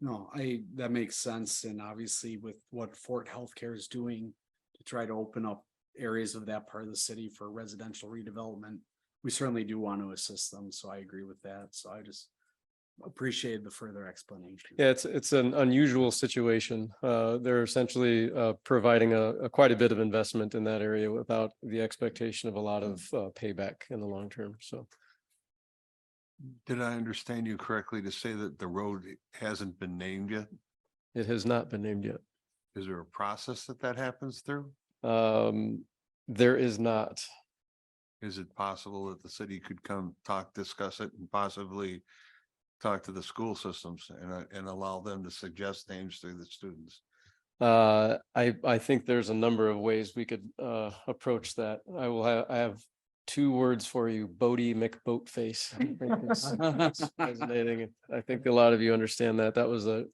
No, that makes sense. And obviously with what Fort Healthcare is doing to try to open up areas of that part of the city for residential redevelopment, we certainly do want to assist them. So I agree with that. So I just appreciate the further explanation. Yeah, it's an unusual situation. They're essentially providing quite a bit of investment in that area without the expectation of a lot of payback in the long term. So, Did I understand you correctly to say that the road hasn't been named yet? it has not been named yet. Is there a process that happens through? There is not. Is it possible that the city could come talk, discuss it, and possibly talk to the school systems and allow them to suggest names to the students? I think there's a number of ways we could approach that. I have 2 words for you: Bodie McBoatface. It's resonating. I think a lot of you understand that. That was a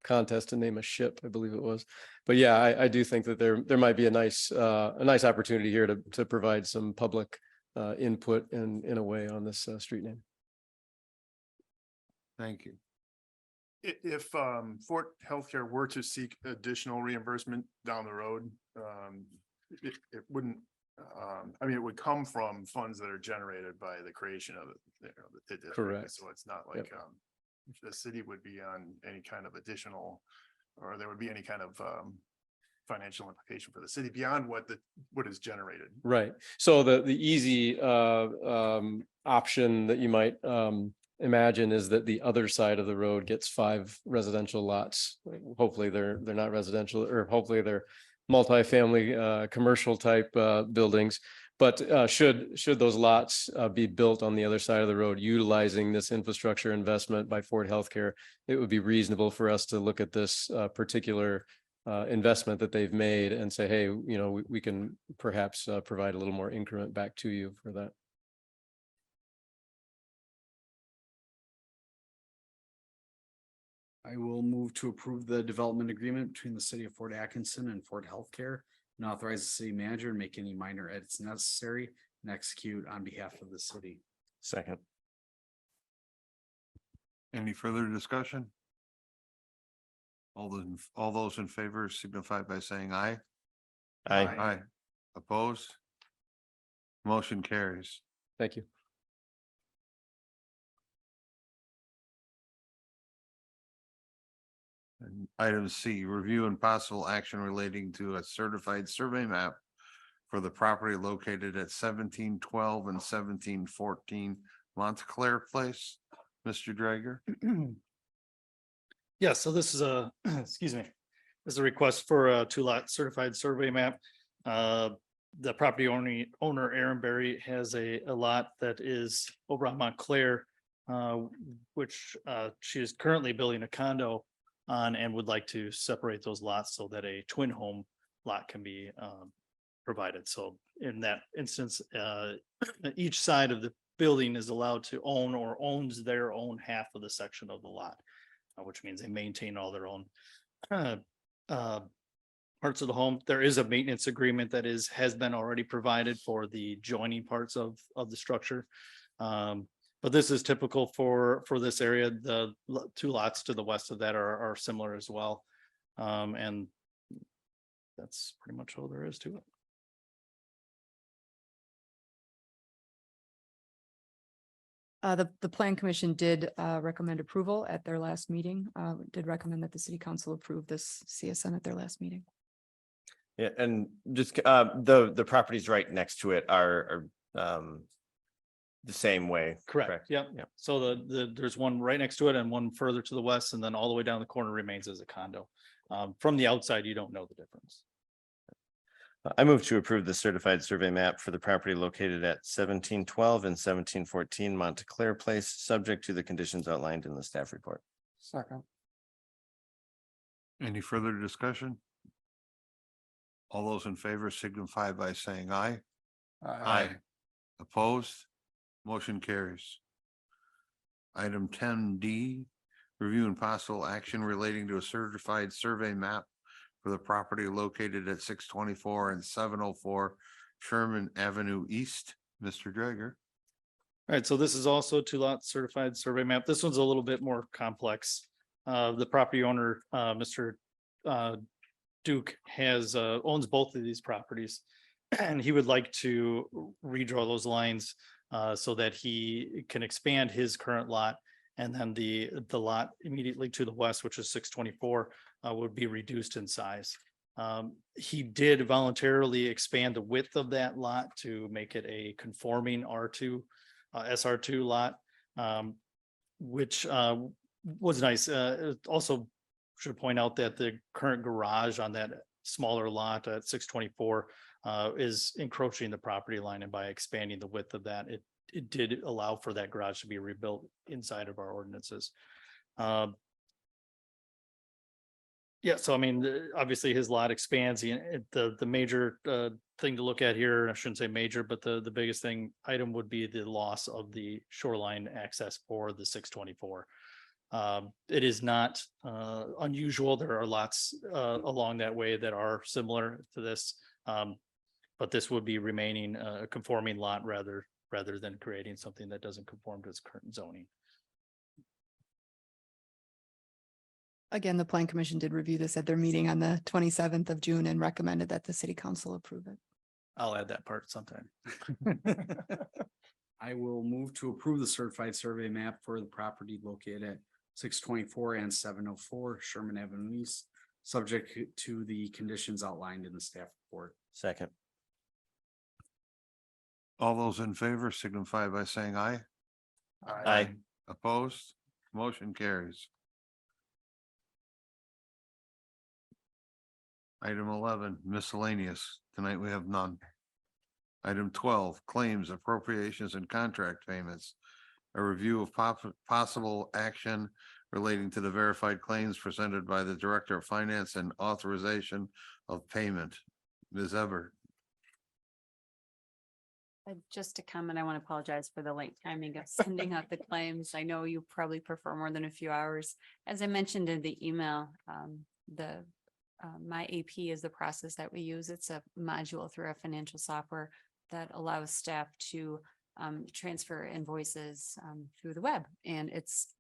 contest to name a ship, I believe it was. But yeah, I do think that there might be a nice opportunity here to provide some public input in a way on this street name. Thank you. If Fort Healthcare were to seek additional reimbursement down the road, it wouldn't, I mean, it would come from funds that are generated by the creation of the district. Correct. So it's not like the city would be on any kind of additional, or there would be any kind of financial implication for the city beyond what is generated. Right. So the easy option that you might imagine is that the other side of the road gets 5 residential lots. Hopefully they're not residential, or hopefully they're multifamily commercial type buildings. But should those lots be built on the other side of the road utilizing this infrastructure investment by Ford Healthcare, it would be reasonable for us to look at this particular investment that they've made and say, hey, you know, we can perhaps provide a little more increment back to you for that. I will move to approve the development agreement between the city of Fort Atkinson and Fort Healthcare and authorize the city manager to make any minor edits necessary and execute on behalf of the city. Second. Any further discussion? All those in favor signify by saying aye. Aye. Aye. Opposed? Motion carries. Thank you. And item C, review and possible action relating to a certified survey map for the property located at 1712 and 1714 Montclair Place. Mr. Drager. Yeah, so this is a, excuse me, this is a request for a two-lot certified survey map. The property owner, Aaron Berry, has a lot that is over on Montclair, which she is currently building a condo on and would like to separate those lots so that a twin home lot can be provided. So in that instance, each side of the building is allowed to own or owns their own half of the section of the lot, which means they maintain all their own parts of the home. There is a maintenance agreement that has been already provided for the joining parts of the structure. But this is typical for this area. The two lots to the west of that are similar as well. And that's pretty much all there is to it. The plan commission did recommend approval at their last meeting, did recommend that the city council approve this CSN at their last meeting. Yeah, and just the properties right next to it are the same way. Correct. Yep. Yep. So there's one right next to it and one further to the west, and then all the way down the corner remains as a condo. From the outside, you don't know the difference. I move to approve the certified survey map for the property located at 1712 and 1714 Montclair Place, subject to the conditions outlined in the staff report. Second. Any further discussion? All those in favor signify by saying aye. Opposed? Motion carries. Item 10D, review and possible action relating to a certified survey map for the property located at 624 and 704 Sherman Avenue East. Mr. Drager. All right, so this is also a two-lot certified survey map. This one's a little bit more complex. The property owner, Mr. Duke, owns both of these properties, and he would like to redraw those lines so that he can expand his current lot, and then the lot immediately to the west, which is 624, would be reduced in size. He did voluntarily expand the width of that lot to make it a conforming R2 SR2 lot, which was nice. Also should point out that the current garage on that smaller lot at 624 is encroaching the property line, and by expanding the width of that, it did allow for that garage to be rebuilt inside of our ordinances. Yeah, so I mean, obviously his lot expands. The major thing to look at here, I shouldn't say major, but the biggest item would be the loss of the shoreline access for the 624. It is not unusual. There are lots along that way that are similar to this, but this would be remaining a conforming lot rather than creating something that doesn't conform to its current zoning. Again, the plan commission did review this at their meeting on the 27th of June and recommended that the city council approve it. I'll add that part sometime. I will move to approve the certified survey map for the property located at 624 and 704 Sherman Avenue East, subject to the conditions outlined in the staff report. Second. All those in favor signify by saying aye. Aye. Opposed? Motion carries. Item 11, miscellaneous. Tonight we have none. Item 12, claims, appropriations, and contract payments. A review of possible action relating to the verified claims presented by the Director of Finance and authorization of payment. Ms. Everett. Just to comment, I want to apologize for the late timing of sending out the claims. I know you probably prefer more than a few hours. As I mentioned in the email, my AP is the process that we use. It's a module through our financial software that allows staff to transfer invoices through the web. And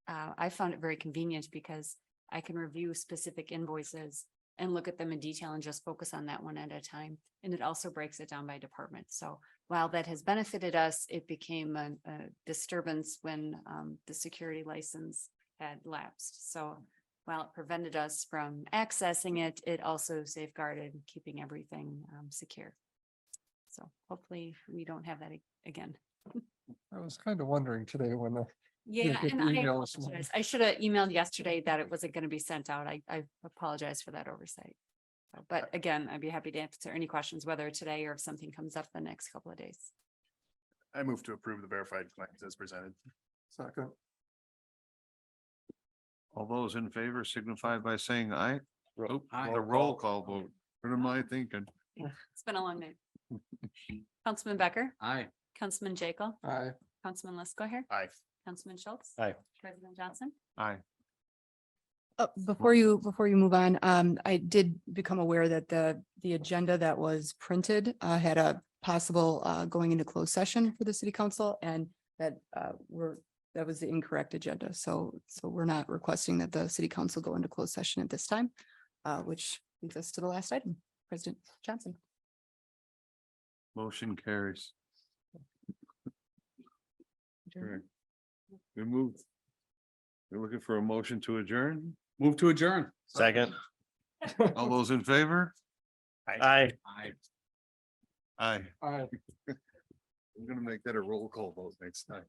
I found it very convenient because I can review specific invoices and look at them in detail and just focus on that one at a time. And it also breaks it down by department. So while that has benefited us, it became a disturbance when the security license had lapsed. So while it prevented us from accessing it, it also safeguarded keeping everything secure. So hopefully we don't have that again. I was kind of wondering today when the. Yeah, get and the I email this morning. apologize. I should have emailed yesterday that it wasn't going to be sent out. I apologize for that oversight. But again, I'd be happy to answer any questions, whether today or if something comes up the next couple of days. I move to approve the verified claims as presented. Second, All those in favor signify by saying aye. Oh, Aye. the roll call vote. What am I thinking? It's been a long night. Councilman Becker, Aye. Councilman Jekyll, aye. Councilman Lesko here, Aye. Councilman Schultz. Aye. President Johnson. Aye. Before you move on, I did become aware that the agenda that was printed had a possible going into closed session for the city council, and that that was the incorrect agenda. So we're not requesting that the city council go into closed session at this time, which leads us to the last item. President Johnson. Motion carries. Sure. We moved. We're looking for a motion to adjourn. Move to adjourn. Second. All those in favor? Aye. Aye. Aye. Aye. I'm gonna make that a roll call vote next time.